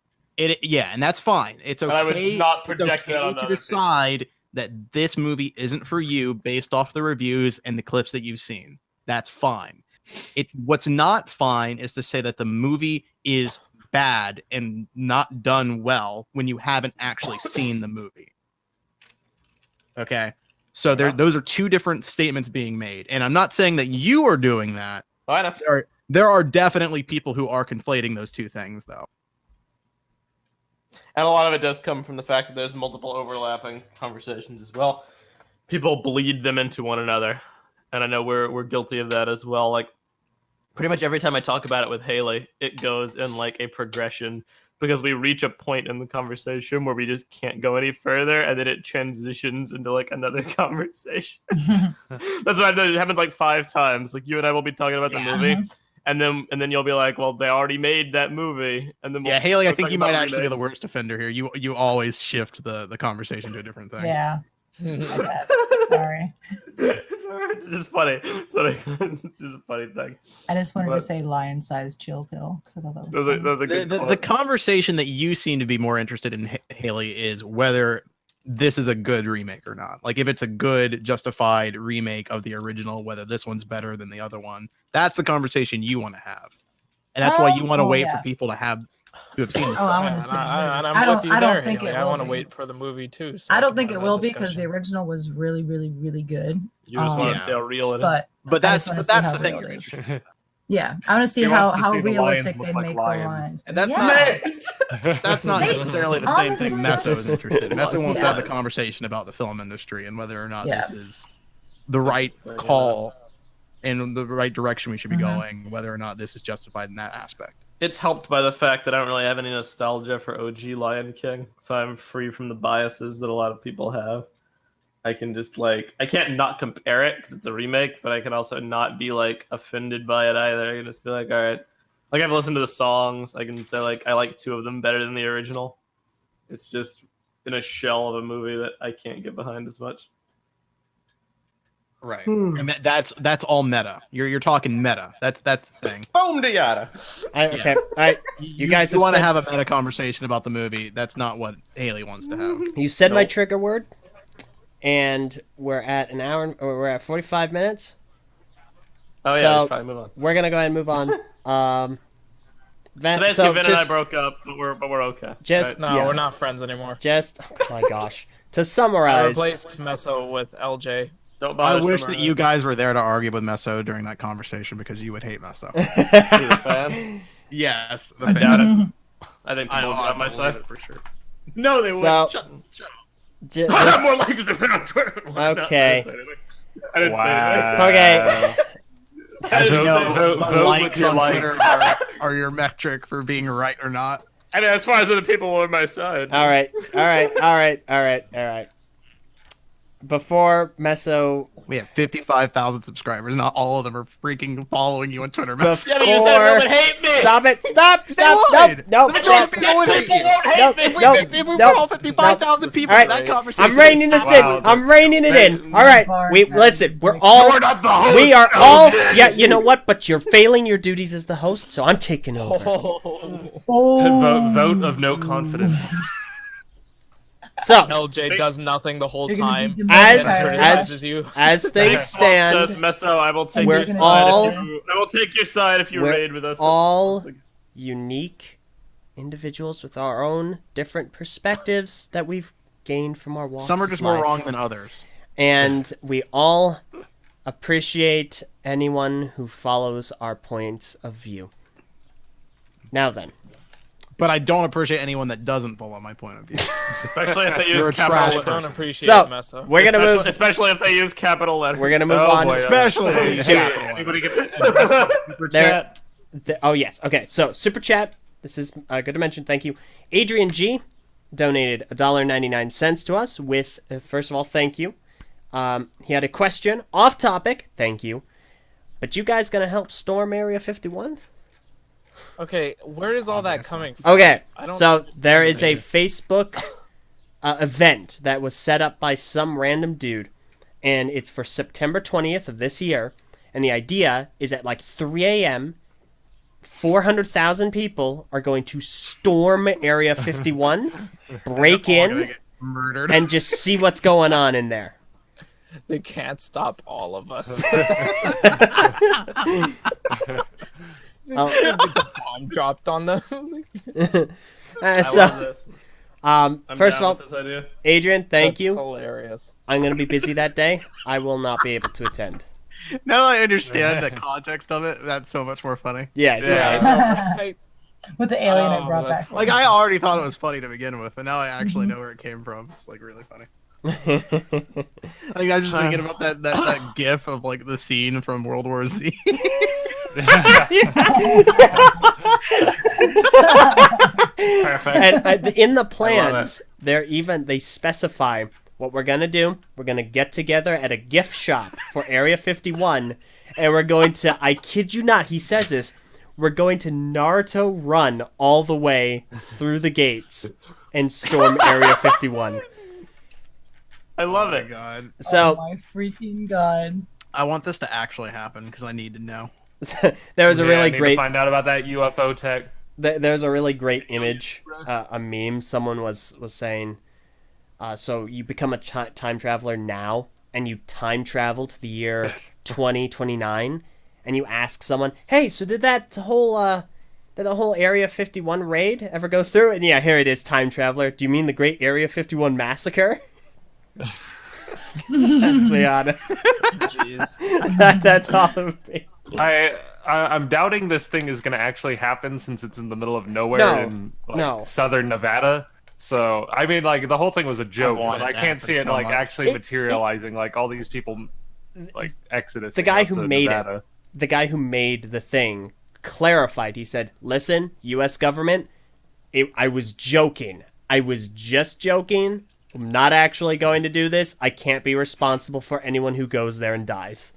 Yeah, and that's fine. It's okay. And I would not project it's that okay on to other people. decide that this movie isn't for you based off the reviews and the clips that you've seen. That's fine. It's what's not fine is to say that the movie is bad and not done well when you haven't actually seen the movie. Okay. So those are two different statements being made. And I'm not saying that you are doing that. I know. There are definitely people who are conflating those two things, though. And a lot of it does come from the fact that there's multiple overlapping conversations as well. People bleed them into one another. And I know we're guilty of that as well. Like, pretty much every time I talk about it with Haley, it goes in like a progression because we reach a point in the conversation where we just can't go any further, and then it transitions into like another conversation. That's what it happens like 5 times. Like you and I will be talking about the movie, and then you'll be like, "Well, they already made that movie," and then we'll Haley, I start think you talking might about actually be the remake. worst offender here. You always shift the conversation to a different thing. Yeah. My bad. Sorry. It's just funny. So it's just a funny thing. I just wanted to But- say lion-sized chill pill because I thought that was That funny. was a good The quote. conversation that you seem to be more interested in, Haley, is whether this is a good remake or not. Like if it's a good, justified remake of the original, whether this one's better than the other one. That's the conversation you want to have, and that's why you want to wait for people to have seen it. Oh, I Yeah, want to and, see the I, movie. and I'm I don't. with you I there, don't think Haley. it I will want to be. wait for the movie too. So I we don't can think have it that will be because the discussion. original was really, really, really good. You just want Yeah. to see how real it is. But I that's just wanna but see that's how the thing real you're it is. interested in. Yeah, I want to see He how wants to see the realistic lions look they like make lions. the lines. And that's Yeah. That's not They- necessarily the same thing honestly- Meso is interested in. Meso wants to have the Yeah. conversation about the film industry and whether or not Yeah. this is the right call and the right direction we should be going, whether or not this is justified in that aspect. It's helped by the fact that I don't really have any nostalgia for OG Lion King, so I'm free from the biases that a lot of people have. I can just I can't not compare it because it's a remake, but I can also not be like offended by it either. I can just be like, all right, like I've listened to the songs. I can say like I like 2 of them better than the original. It's just in a shell of a movie that I can't get behind as much. Right. And that's all meta. You're talking meta. That's the thing. Boom de yada. Okay, all right. You guys you have want to said- have a meta conversation about the movie. That's not what Haley wants to have. You said my Nope. trigger word, and we're at an hour. Or we're at 45 minutes. Oh yeah, So- we should probably move on. We're gonna go ahead and move on. Vin, So basically, so Vin and I just, broke up, but we're okay. just No, yeah, we're not friends anymore. just oh my gosh. To I summarize, replaced Meso with LJ. Don't I bother. wish Summer that you guys were there to argue with Meso during that conversation because you would hate Meso. to the fans. Yes, the I fans. doubt it. I think I people would be on my believe side. it for sure. No, they wouldn't. So- Shut up. j- I have just- more likes than on Twitter. Okay. I didn't say anything. Okay. As we Vote- know, vote- the vote with likes your on likes. Twitter are your metric for being right or not. I mean, as far as other people were on my side. all right. Before Meso, We have 55,000 subscribers. Not all of them are freaking following you on Twitter. Meso. Yeah, but you said everyone would hate me. stop it! Stop! They Stop! would. Nope! The majority of Nope! people would hate you. won't hate Nope! me. If we were all 55,000 people, All right. that conversation I'm reining this in. Wow. I'm reining it in. All right. We listen. We're all. You're not the host. We are all. LJ. Yeah. You know what? But you're failing your duties as the host, so I'm taking over. Vote of no confidence. So LJ does nothing the whole You're gonna time. be and demonetized. criticizes you. as things Says stand, Meso, I will take We're your side. all- I will take your side if you we're raid with us. all unique individuals with our own different perspectives that we've gained from our walks. some are of just more life. wrong than others. And we all appreciate anyone who follows our points of view. Now then, But I don't appreciate anyone that doesn't follow my point of view. Especially if they You're use a capital trash I letters. don't person. appreciate So, Meso. we're gonna move. Especially if they use capital letters. We're gonna move Oh, on. boy, Especially if they use Hey, capital letters. Anybody get super There- chat? Oh yes. Okay. So super chat. This is good to mention. Thank you. Adrian G donated $1.99 to us. With first of all, thank you. He had a question off topic. Thank you. But you guys gonna help storm Area 51? Okay, where is all that coming from? Okay. I don't So understand there the is a name. Facebook event that was set up by some random dude, and it's for September 20th of this year. And the idea is at like 3 a.m., 400,000 people are going to storm Area 51, break They're all gonna in, get murdered. and just see what's going on in there. They can't stop all of us. Oh. Just gets a bomb dropped on them. I So, love this. I'm first of down all, with this idea. Adrian, thank That's you. hilarious. I'm going to be busy that day. I will not be able to attend. Now that I understand the context of it, that's so much more funny. Yeah, Yeah. Right? With the alien Oh, I brought that's back. Like, I already thought it was funny to begin with, and now I actually know where it came from. It's like really funny. Like, I'm just thinking about that gif of like the scene from World War Z. Perfect. And in the plans, they specify what we're gonna do. We're gonna get together at a gift shop for Area 51, and we're going to. I kid you not. He says this. We're going to Naruto run all the way through the gates and storm Area 51. I love Oh it. my god. So Oh my freaking god. I want this to actually happen because I need to know. there was a I really need great. to find out about that UFO tech. There's a really great image, a meme. Someone was saying, so you become a time traveler now, and you time travel to the year 2029, and you ask someone, "Hey, so did that whole Area 51 raid ever go through?" And yeah, here it is, time traveler. Do you mean the Great Area 51 massacre? Let's be honest. Jeez. That's all it would be. I'm doubting this thing is going to actually happen since it's in the middle of nowhere No, in like, no. southern Nevada. So I mean, like the whole thing was a joke, want but it I to can't see happen it so like much. actually It- materializing. Like all these people, like exodus. The guy who made the guy who made the thing clarified. He said, "Listen, U.S. government, I was joking. I was just joking. I'm not actually going to do this. I can't be responsible for anyone who goes there and dies."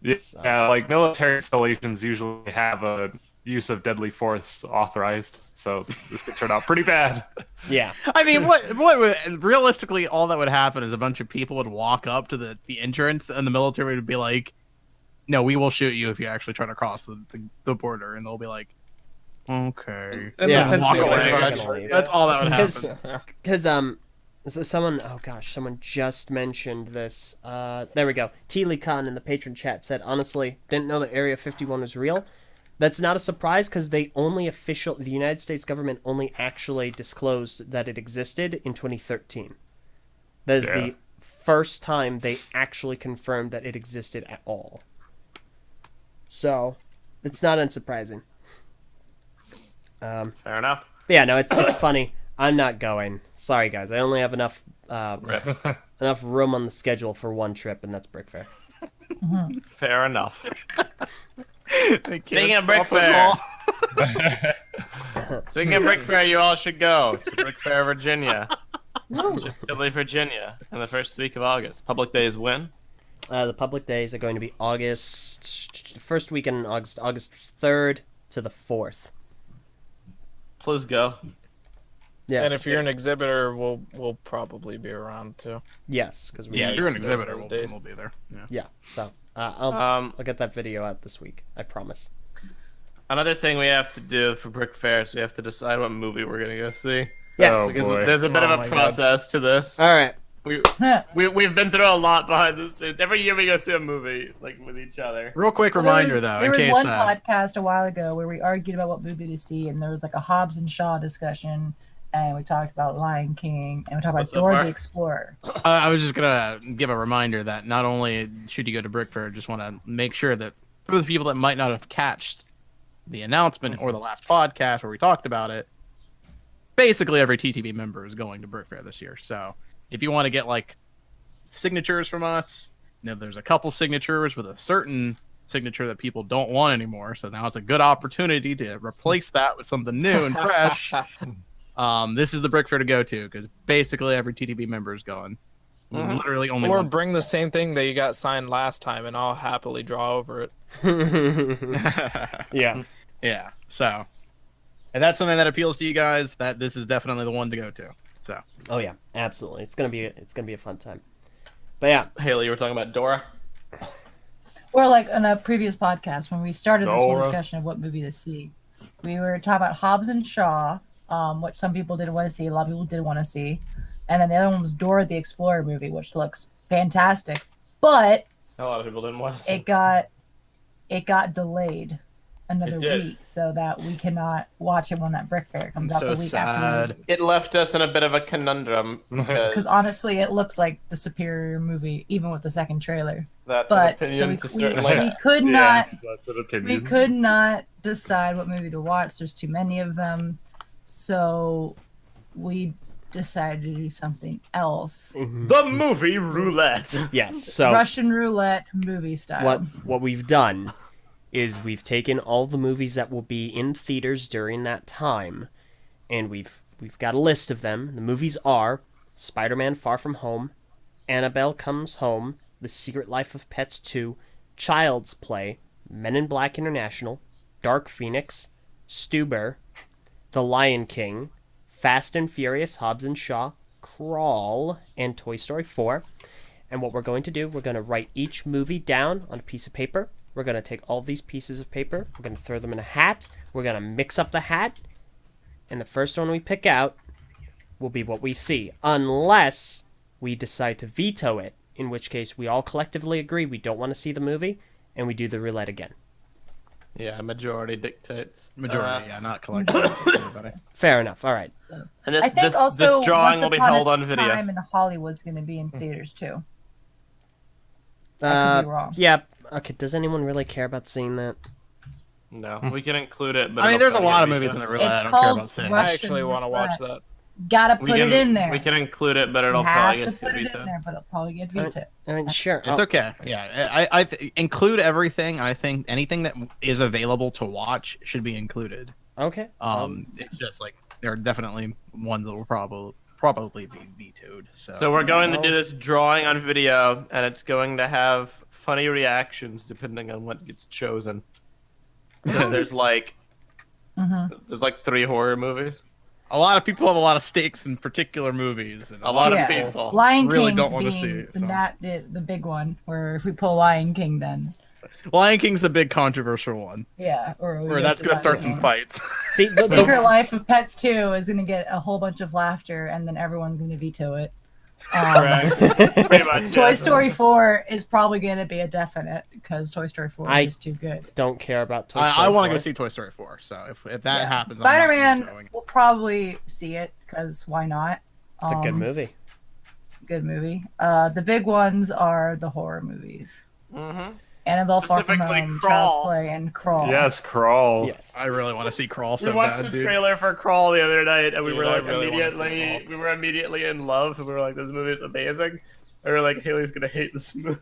Yeah, like military installations usually have a use of deadly force authorized, so this could turn out pretty bad. Yeah. I mean, what would, realistically, all that would happen is a bunch of people would walk up to the entrance, and the military would be like, "No, we will shoot you if you actually try to cross the border," and they'll be like, "Okay." And Yeah. the Walk defense away. budget. That's all that would happen. Because someone someone just mentioned this. There we go. T. Lee Khan in the patron chat said, "Honestly, didn't know that Area 51 was real." That's not a surprise because the United States government only actually disclosed that it existed in 2013. That is the first time they actually confirmed that it existed at all. So, it's not unsurprising. Fair enough. But yeah, no, it's funny. I'm not going. Sorry, guys. I only have enough room on the schedule for one trip, and that's Brick Fair. Fair enough. They can't Speaking of Brick stop us Fair. all. Speaking of Brick Fair, you all should go to Brick Fair, Virginia. Chantilly, Virginia, in the first week of August. Public days when? The public days are going to be first weekend in August, August 3rd to the 4th. Please go. Yes. And if you're an exhibitor, we'll probably be around too. Yes, because Yeah, you're an exhibitor. those We'll, days. we'll be there. Yeah. Yeah, so I'll get that video out this week. I promise. Another thing we have to do for Brick Fair is we have to decide what movie we're gonna go see. Yes. Oh, Because boy. there's a bit Oh of my a God. process to this. All right. We've been through a lot behind the scenes. Every year we go see a movie like with each other. Real quick reminder, though, There in was case one podcast a while ago where we argued about what movie to see, and there was like a Hobbs and Shaw discussion, and we talked about Lion King, and we talked about What's that Dora part? the Explorer. I was just gonna give a reminder that not only should you go to Brick Fair, just want to make sure that for the people that might not have catched the announcement or the last podcast where we talked about it, basically every TTV member is going to Brick Fair this year. So if you want to get like signatures from us, there's a couple signatures with a certain signature that people don't want anymore. So now it's a good opportunity to replace that with something new and fresh. This is the Brick Fair to go to because basically every TTV member is going. Literally only Or one. bring the same thing that you got signed last time, and I'll happily draw over it. Yeah. Yeah. So, if that's something that appeals to you guys, that this is definitely the one to go to. So Oh yeah, absolutely. It's gonna be a fun time. But yeah, Haley, you were talking about Dora. Or like on a previous podcast when we started this whole Nora. discussion of what movie to see, we were talking about Hobbs and Shaw, which some people didn't want to see, a lot of people did want to see, and then the other one was Dora the Explorer movie, which looks fantastic, but A lot of people didn't want to see. it got delayed another It did. week, so that we cannot watch it when that Brick Fair comes out so the week after. sad. It left us in a bit of a conundrum Because because honestly, it looks like the superior movie, even with the second trailer. that's But an so opinion to certainly. we could not. Yes, that's an opinion. We could not decide what movie to watch. There's too many of them. So we decided to do something else. The movie roulette. yes. So Russian roulette movie style. what we've done is we've taken all the movies that will be in theaters during that time, and we've got a list of them. The movies are Spider-Man: Far From Home, Annabelle Comes Home, The Secret Life of Pets 2, Child's Play, Men in Black International, Dark Phoenix, Stuber, The Lion King, Fast and Furious, Hobbs and Shaw, Crawl, and Toy Story 4. And what we're going to do, we're going to write each movie down on a piece of paper. We're going to take all these pieces of paper, we're going to throw them in a hat, we're going to mix up the hat, and the first one we pick out will be what we see, unless we decide to veto it, in which case we all collectively agree we don't want to see the movie, and we do the roulette again. Yeah, majority dictates. Majority, yeah, not collective. Everybody. Fair enough, all right. And this, I think this, also this drawing Once will be Upon a held on video. Time in Hollywood's going to be in theaters too. I could be wrong. Yeah, okay, does anyone really care about seeing that? No, we can include it. But I mean, it'll there's a probably lot of get movies in vetoed. the roulette. It's I don't care called about saying. Russian I actually want to watch that. Gotta We put can, it in there. We can include it, but it'll You have probably to get put it in vetoed. there, but it'll probably get vetoed. I mean, sure. It's okay. Yeah, include everything. I think anything that is available to watch should be included. Okay. It's just like there are definitely ones that will probably be vetoed. So we're going to do this drawing on video, and it's going to have funny reactions depending on what gets chosen. 'Cause there's like 3 horror movies. a lot of people have a lot of stakes in particular movies, and A lot of Yeah. people. Lion really King don't wanna being see it, the, so. the big one. Where if we pull Lion King, then Lion King's the big controversial one, yeah, or we where guess that's gonna about start it. some fights. See, Secret Life of Pets 2 is going to get a whole bunch of laughter, and then everyone's going to veto it. Pretty much. Toy yeah. Story 4 is probably going to be a definite because Toy Story 4 is just too good. don't care about Toy Story I want to 4. go see Toy Story 4. So if that Yeah. happens, I'm not Spider-Man vetoing. will probably see it because why not? It's a good movie. Good movie. The big ones are the horror movies. Mhm. Annabelle Far From Specifically Home, Crawl. Child's Play, and Crawl. Yes, Crawl. Yes. I really want to see Crawl We so watched bad, the dude. trailer for Crawl the other night, and we Dude, were I like really wanna see immediately, Crawl. we were immediately in love, and we were like, "This movie is amazing." And we were like, "Haley's gonna hate this movie."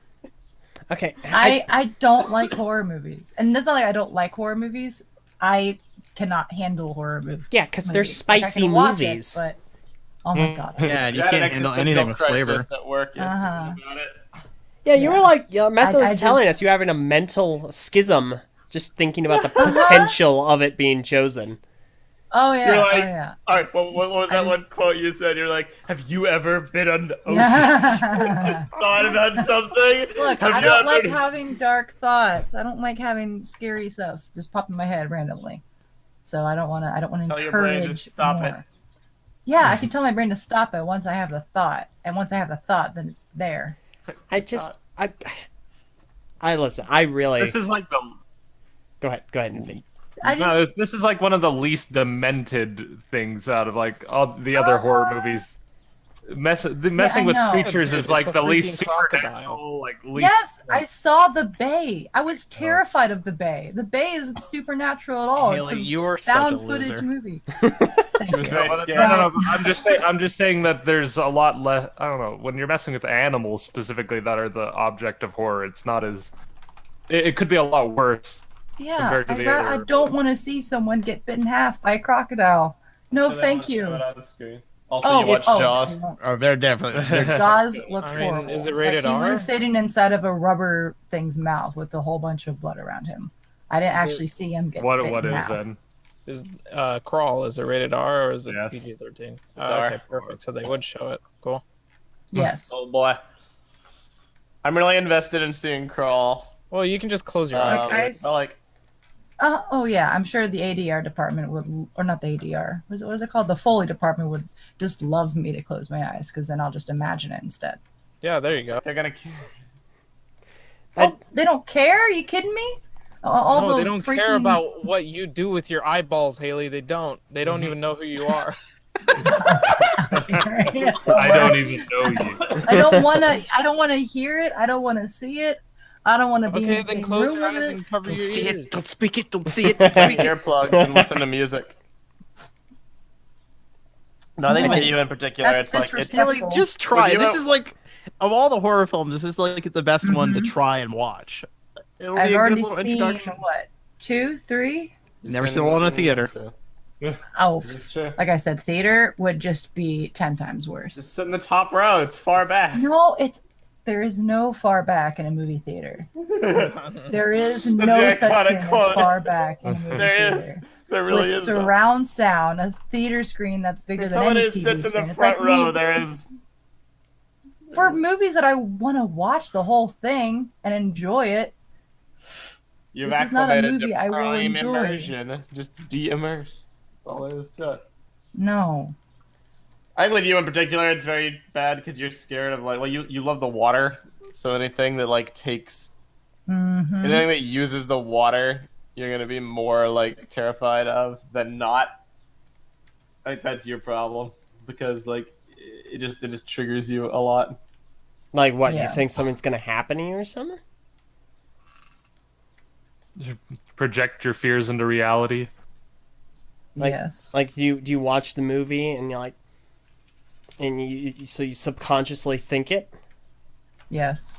Okay. I don't like horror movies. And it's not like I don't like horror movies. I cannot handle horror movies. Yeah, because they're movies. Like, I spicy can watch it, movies. but oh my god. Yeah, and you I had an can't handle existential anything with crisis flavor. at work yesterday Uh-huh. about it. Yeah, you were like, Messa was I telling just- us you're having a mental schism just thinking about the potential of it being chosen. Oh yeah. You're like- oh yeah. All right, what was that I one quote you said? You're like, "Have you ever been on the ocean?" Yeah. Thought about something. Look, Have I you don't like ever- having dark thoughts. I don't like having scary stuff just pop in my head randomly. So I don't want to. I don't want to Tell encourage your brain to stop more. it. Yeah, I can tell my brain to stop it once I have the thought, and once I have the thought, then it's there. I listen. I really This is like the go ahead, Naveen. I just no, this is like one of the least demented things out of like all the other horror movies. Messing I with know. creatures Dude, is like it's a the least freaking crocodile. supernatural, like least. yes, I saw the Bay. I was terrified of the Bay. The Bay isn't supernatural at all. Haley, it's a you're such a found footage loser. movie. She was very No, scared. no, but I'm just saying that there's a lot less. I don't know. When you're messing with animals specifically that are the object of horror, it's not as. It could be a lot worse. Yeah, Compared to the other- I don't want to see someone get bit in half by a crocodile. No, thank you. Also, you watched Jaws. Oh, they're definitely. Jaws looks I mean, horrible. is it rated like, he R? was sitting inside of a rubber thing's mouth with a whole bunch of blood around him. I didn't Is it- actually see him get What bit what in is half. then? Is Crawl, is it rated R or is it Yes. PG-13? It's Okay, R. perfect. So they would show it. Cool. Yes. Oh boy. I'm really invested in seeing Crawl. Well, you can just close your eyes. Guys. But like, Oh yeah, I'm sure the ADR department would, or not the ADR. What is it called? The Foley department would just love me to close my eyes because then I'll just imagine it instead. Yeah, there you go. they're gonna. Oh, they don't care? Are you kidding me? All No, the they don't care freaking- about what you do with your eyeballs, Haley. They don't. They don't even know who you are. I don't even know you. I don't want to. I don't want to hear it. I don't want to see it. I don't want to be Okay, in the then same close room your with eyes it. and cover Don't your see ears. it. Don't speak it. Don't see it. Don't speak it. Earplugs and listen to music. No, I think with you in particular, That's it's like it's disrespectful. Just try. Would you- This is like, of all the horror films, this is like the best one to Mhm. try and watch. It'll be I've a already good little seen introduction. what 2, 3. Never seen one in a theater. Oh, It's true. like I said, theater would just be 10 times worse. Just sit in the top row. It's far back. No, there is no far back in a movie theater. There is no the such iconic thing quote. as far back in a movie There is. theater. There really With is. though. surround sound, a theater screen that's bigger For than someone any who TV sits in screen. the It's front like row, me, there is. for movies that I want to watch the whole thing and enjoy it. You've This is not a acclimated movie to I will prime enjoy. immersion. Just de-immerse. That's all there is to it. No. I think with you in particular, it's very bad because you're scared of like, well, you love the water, so anything that like takes, Mm-hmm. anything that uses the water, you're gonna be more like terrified of than not. I think that's your problem because like it just triggers you a lot. Like what? Yeah. You think something's gonna happen to you or something? Project your fears into reality. Like- Yes. Like do you watch the movie and you're like, and so you subconsciously think it? Yes.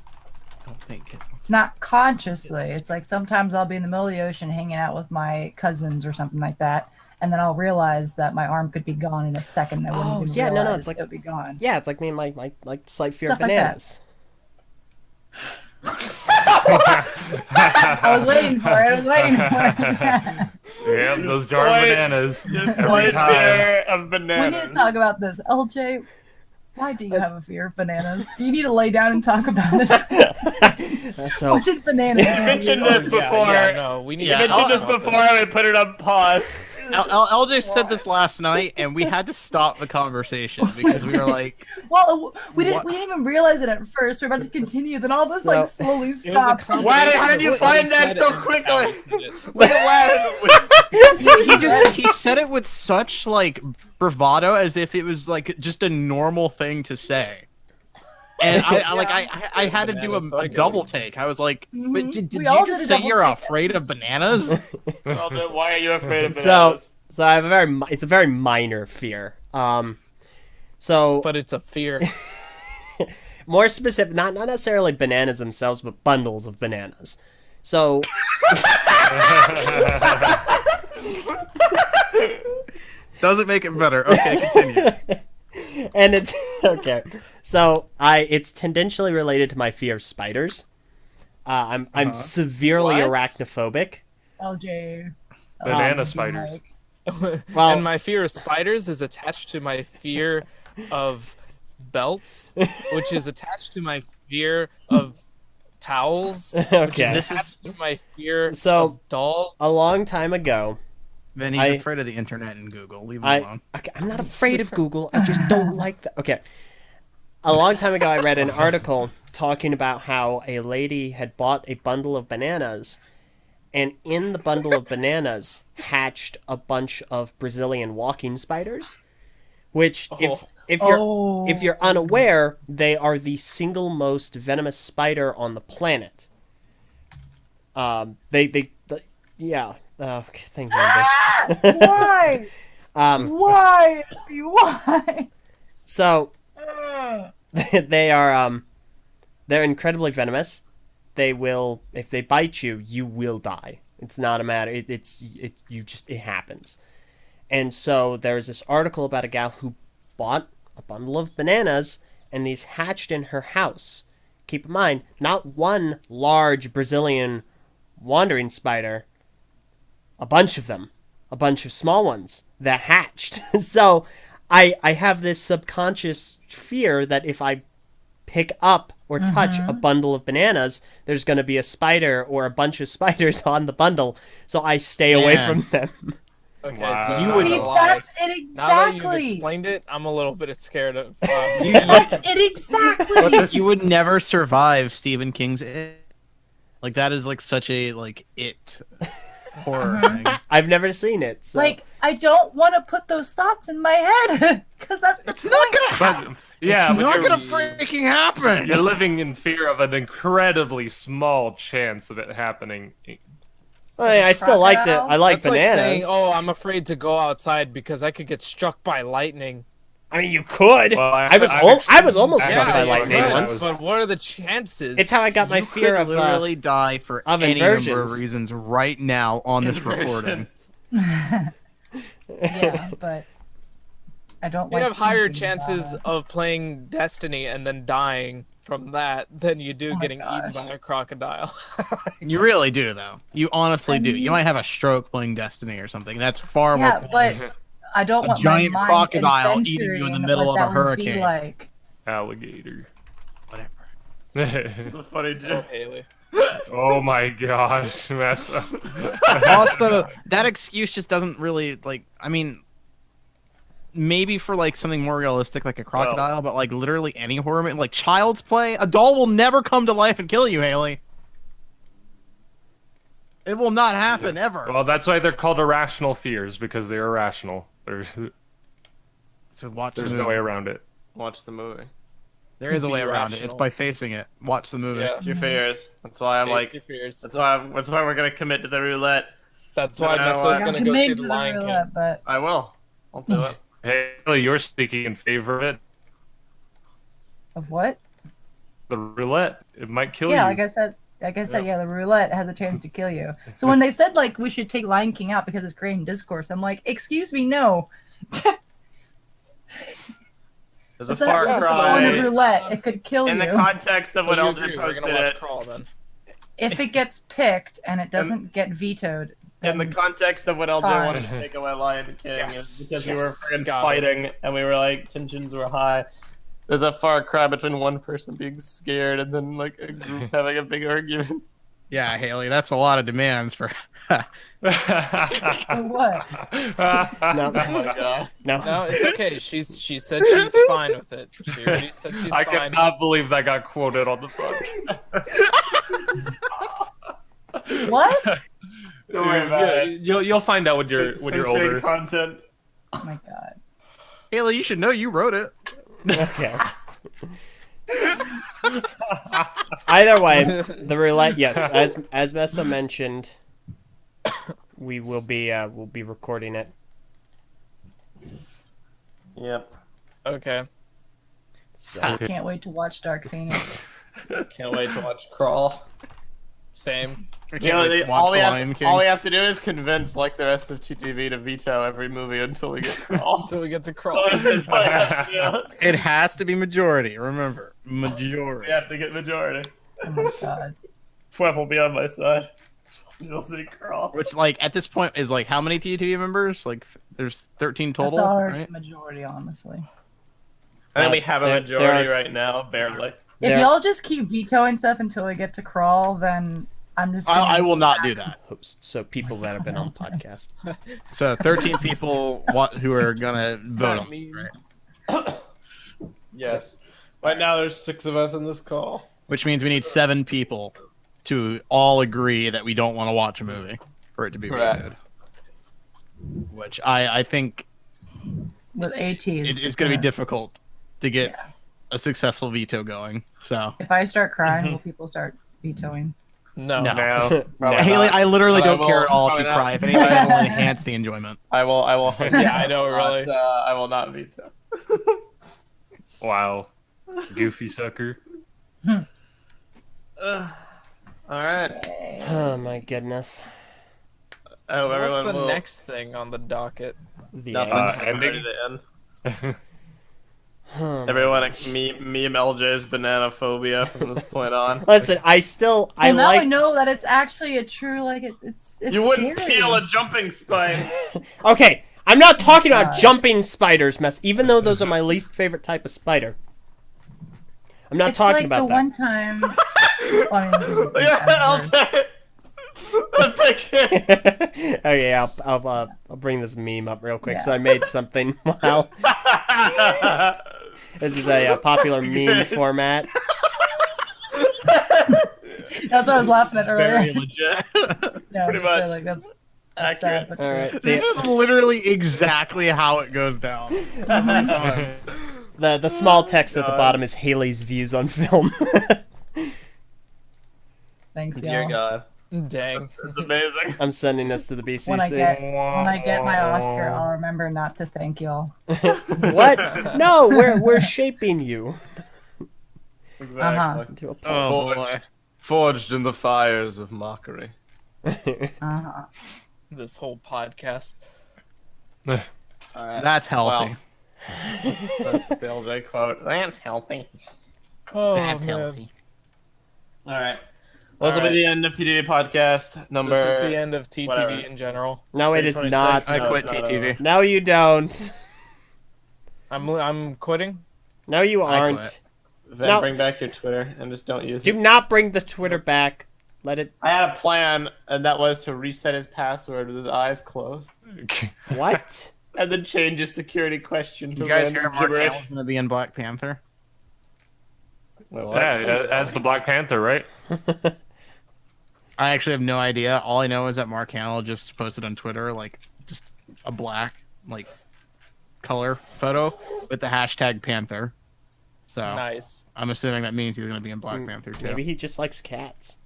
Don't think it. It's not consciously. It's like sometimes I'll be in the middle of the ocean hanging out with my cousins or something like that, and then I'll realize that my arm could be gone in a second. I wouldn't Oh, even yeah, no, realize it's like- it would be gone. Yeah, it's like me and my like slight fear Stuff of like that. bananas. I was waiting for it. I was waiting for it. Yep, those jar of Slight- bananas. Your Every slight time. fear of We bananas. need to talk about this. LJ, why do you have a fear of bananas? Do you need to lay down and talk about it? So What did bananas You do to mentioned you? this before. No, we need You to mentioned talk this about before. We put it on pause. LJ said this last night, and we had to stop the conversation because we were like, Well, we didn't. What? We didn't even realize it at first. We're about to continue. Then all this So- like slowly It was a stopped. combination How did of you what find he that said so and quickly? Alice did it. Look at he said it with such like bravado as if it was like just a normal thing to say. And I had to do Bananas, so I a get double it. take. I was like, Mhm. "Wait, did We you all just did a say double you're take. afraid of bananas?" Why are you afraid of so bananas? so I have it's a very minor fear. So But it's a fear. more specific, not necessarily bananas themselves, but bundles of bananas. So Doesn't make it better. Okay, continue. and it's okay. So it's tendentially related to my fear of spiders. I'm severely What? arachnophobic. LJ. Banana spiders. Well- And my fear of spiders is attached to my fear of belts, which is attached to my fear of towels, which is Okay. This is attached to my fear So- of dolls. A long time ago, then he's I- afraid of the internet and Google. Leave him alone. I'm not afraid of Google. I just don't like that. Okay. A long time ago, I read an article talking about how a lady had bought a bundle of bananas, and in the bundle of bananas hatched a bunch of Brazilian walking spiders, which, if you're unaware, they are the single most venomous spider on the planet. Yeah. Thank you. Andy. Why? Why? Why? So they are they're incredibly venomous. They will, if they bite you, you will die. It's not a matter. It happens. And so there's this article about a gal who bought a bundle of bananas and these hatched in her house. Keep in mind, not one large Brazilian wandering spider, a bunch of them. a bunch of small ones that hatched. So I have this subconscious fear that if I pick up or touch a bundle of bananas, there's going to be a spider or a bunch of spiders on the bundle, so I stay away Man. from them. Okay, Wow. so You not would- See, gonna lie. that's it Now that you've exactly. explained it, I'm a little bit scared of. That's it exactly. You would never survive Stephen King's It. Like that is like such a like it horror thing. I've never seen it. So. Like, I don't want to put those thoughts in my head because that's the It's not gonna happen. But yeah, It's but not you're, gonna freaking happen. you're living in fear of an incredibly small chance of it happening. I still liked it. Crocodile? I like That's like bananas. saying, "Oh, I'm afraid to go outside because I could get struck by lightning." I mean, you could. Well, I was almost struck actually- by Yeah, lightning yeah, once. but what are the chances? It's how I got my You fear could of literally die for of any number inversions. of reasons right now on this recording. yeah, but I don't You like have higher thinking chances about it. of playing Destiny and then dying from that than you do Oh my getting eaten gosh. by a crocodile. You really do, though. You honestly do. You might have a stroke playing Destiny or something. That's far more. Yeah, but I don't A want giant my mind crocodile eating you in the adventuring middle what of a that would be hurricane. Like. Alligator. Whatever. It's a funny Oh, joke. Haley. Oh my gosh, Messa. Also, that excuse just doesn't really like. I mean, maybe for like something more realistic, like a crocodile, but like literally any horror, like Child's Play, a doll will never come to life and kill you, Haley. It will not happen ever. Well, that's why they're called irrational fears, because they're irrational. There's So watch there's the no movie. way around it. Watch the movie. There is a Be way around it. It's rational. by facing it. Watch the movie. Yeah. It's your fears. That's why I'm Face like. your fears. That's why we're gonna commit to the roulette. That's why No, Messa's I'm gonna I'm go see committed the to Lion King. roulette, but I will. I'll do it. Hey, you're speaking in favor of it. of what? The roulette, it might kill Yeah, you. like I said, yeah, the roulette has a chance to kill you. So when they said like we should take Lion King out because it's creating discourse, I'm like, excuse me, no. There's a It's far a cry on a roulette. It could kill in you the context of what You LJ agree, we're posted gonna watch it. Crawl then. if it gets picked and it doesn't get vetoed. In the then- context of what LJ Fine. wanted to take away Lion King Yes, is because we were yes, friggin' got it. fighting and we were like tensions were high. There's a far cry between one person being scared and then like a group having a big argument. Yeah, Haley, that's a lot of demands for. For what? No, Oh my god. no. No, it's okay. She said she's fine with it. She already said she's I fine. cannot believe that got quoted on the podcast. What? Don't worry about it. You'll find out when you're Censoring older. content. Oh my god. Haley, you should know you wrote it. Okay. Either way, the roulette. Yes, as Messa mentioned, we will be we'll be recording it. Yep. Okay. Can't wait to watch Dark Phoenix. Can't wait to watch Crawl. Same. I You can't know, wait they- to watch The Lion all we King. have to do is convince like the rest of TTV to veto every movie until we get Crawl. Until we get to Crawl. That's what I have to do. It has to be majority. Remember, We majority. have to get majority. Oh my god. Fwef will be on my side. You'll see Crawl. Which, like, at this point is like how many TTV members? Like, there's 13 total, That's our right? majority, honestly. I think we have a There- majority there are- right now, barely. If There- y'all just keep vetoing stuff until we get to Crawl, then I'm just. Gonna... I will not do that. Hosts, so people that have been on the podcast. So 13 people who are gonna vote Not on me. it, right? Yes. Right now, there's 6 of us in this call. Which means we need 7 people to all agree that we don't want to watch a movie for it to be Correct. vetoed. Which I think With ATs. it's going to be difficult to get Yeah. a successful veto going. So If I start crying, will people start vetoing? No. No. No. Probably Haley, not. I literally But I don't care will- at all if you probably not. cry. If anything, it will enhance the enjoyment. I will. Yeah, I know, really. I will not veto. Wow. Goofy sucker. All right. Oh my goodness. I hope So what's everyone the will. next thing on the docket? The Nothing. end. I'm ending? ready to end. Everyone meme LJ's banana phobia from this point on. Listen, I Well, now I like. know that it's actually a true, like, it's You wouldn't scary. peel a jumping spider. Okay, I'm not talking about God. jumping spiders, mess. Even though those are my least favorite type of spider. I'm not It's talking like about the that. one time. Well, I mean, this is Yeah, worse. LJ. The picture. Okay, I'll bring this meme up real quick. Yeah. So I made something while this is a popular meme format. That's what I was laughing at Very earlier. legit. Yeah, pretty just say, much. like, that's Accurate. sad, but All true. right, This is literally exactly how it goes down. Every time. the small text at the God. bottom is Haley's views on film. Thanks, Dear y'all. God, Dang. it's amazing. I'm sending this to the BCC. When I get my Oscar, I'll remember not to thank y'all. What? No, we're shaping you Exactly. into a Oh boy. Forged in the fires of mockery. Uh-huh. This whole podcast. All right. That's healthy. That's the LJ quote. That's healthy. Oh, That's man. healthy. All right. Well, this will All be the end of TTV podcast number. This is the end of TTV whatever. in general. No, it is 326. not. I No, quit it's not TTV. No, you don't. I'm quitting. No, you I aren't. quit. Then No. bring back your Twitter and just don't use Do it. not bring the Twitter back. Let it. I had a plan, and that was to reset his password with his eyes closed, What? and then change his security question to You guys random hear Mark gibberish. Hamill's gonna be in Black Panther? Wait, what? Say Yeah, as the Black Panther, right? I actually have no idea. All I know is that Mark Hamill just posted on Twitter like just a black like color photo with the hashtag Panther. So Nice. I'm assuming that means he's gonna be in Black Panther too. Maybe he just likes cats.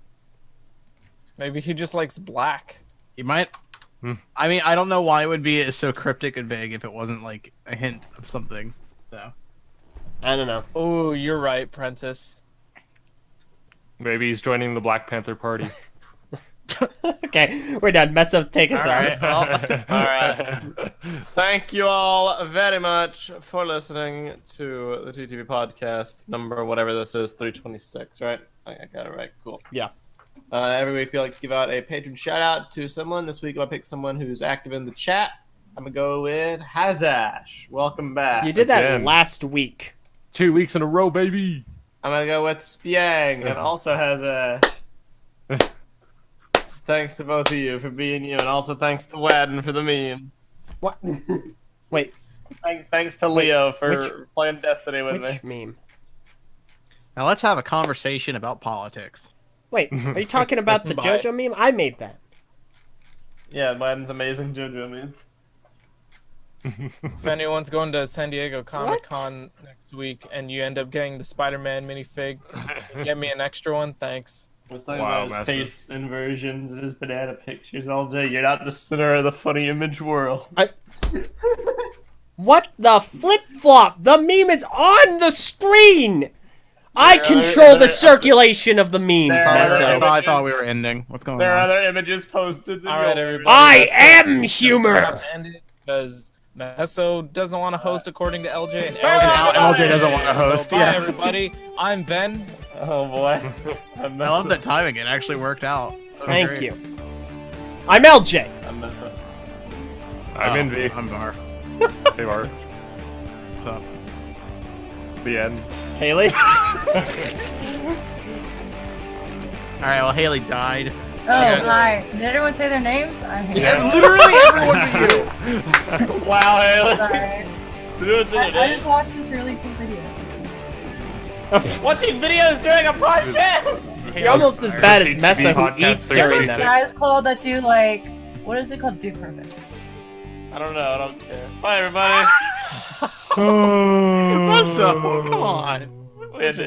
Maybe he just likes black. He might. I mean, I don't know why it would be so cryptic and vague if it wasn't like a hint of something. So I don't know. Oh, you're right, Prentice. Maybe he's joining the Black Panther party. Okay, we're done. Meso, take us all out. right. Well, All right. Thank you all very much for listening to the TTV podcast number whatever this is, 326, right? I got it right. Cool. Yeah. Every week we like to give out a patron shout out to someone. This week I'll pick someone who's active in the chat. I'm gonna go with Hazash. Welcome back. You did that Again. last week. 2 weeks in a row, baby. I'm gonna go with Spiang and also Hazash. Thanks to both of you for being you, and also thanks to Wadden for the meme. What? Wait, Thanks to Leo for which- playing Destiny with me. which meme? now let's have a conversation about politics. Wait, are you talking about the Bye. JoJo meme? I made that. Yeah, Wadden's amazing JoJo meme. If anyone's going to San Diego Comic Con next week and you end up getting the Spider-Man minifig, get me an extra one, thanks. I was talking Wow, about his massive. face inversions and his banana pictures all day. You're not the center of the funny image world. What the flip-flop? The meme is on the screen! I There are control other- the circulation of the memes, There are Sorry, other Meso. I thought we were ending. What's going There are on? other images posted. All right, everybody. I that's it. am Just humor! about to end it because Meso doesn't want to host according to LJ, and LJ doesn't want to So host. bye, Yeah, everybody. I'm Ben. Oh boy. I love that timing. It actually worked out. That was Thank great. you. I'm LJ. I'm messing. I'm Envy. I'm Bar. They are. What's up? The end. Haley? All right. Well, Haley died. Oh, Yeah. hi. Did everyone say their names? I'm here. Yeah, literally everyone but you. Wow, Haley. Sorry. Dude, I just watched this really cool video. watching videos during a podcast. You're almost as bad as TTV Mesa who podcast eats thing. during Those them. guys called that do like, what is it called? Dude Perfect. I don't know. I don't care. Bye, everybody. What's up? Come on. We had to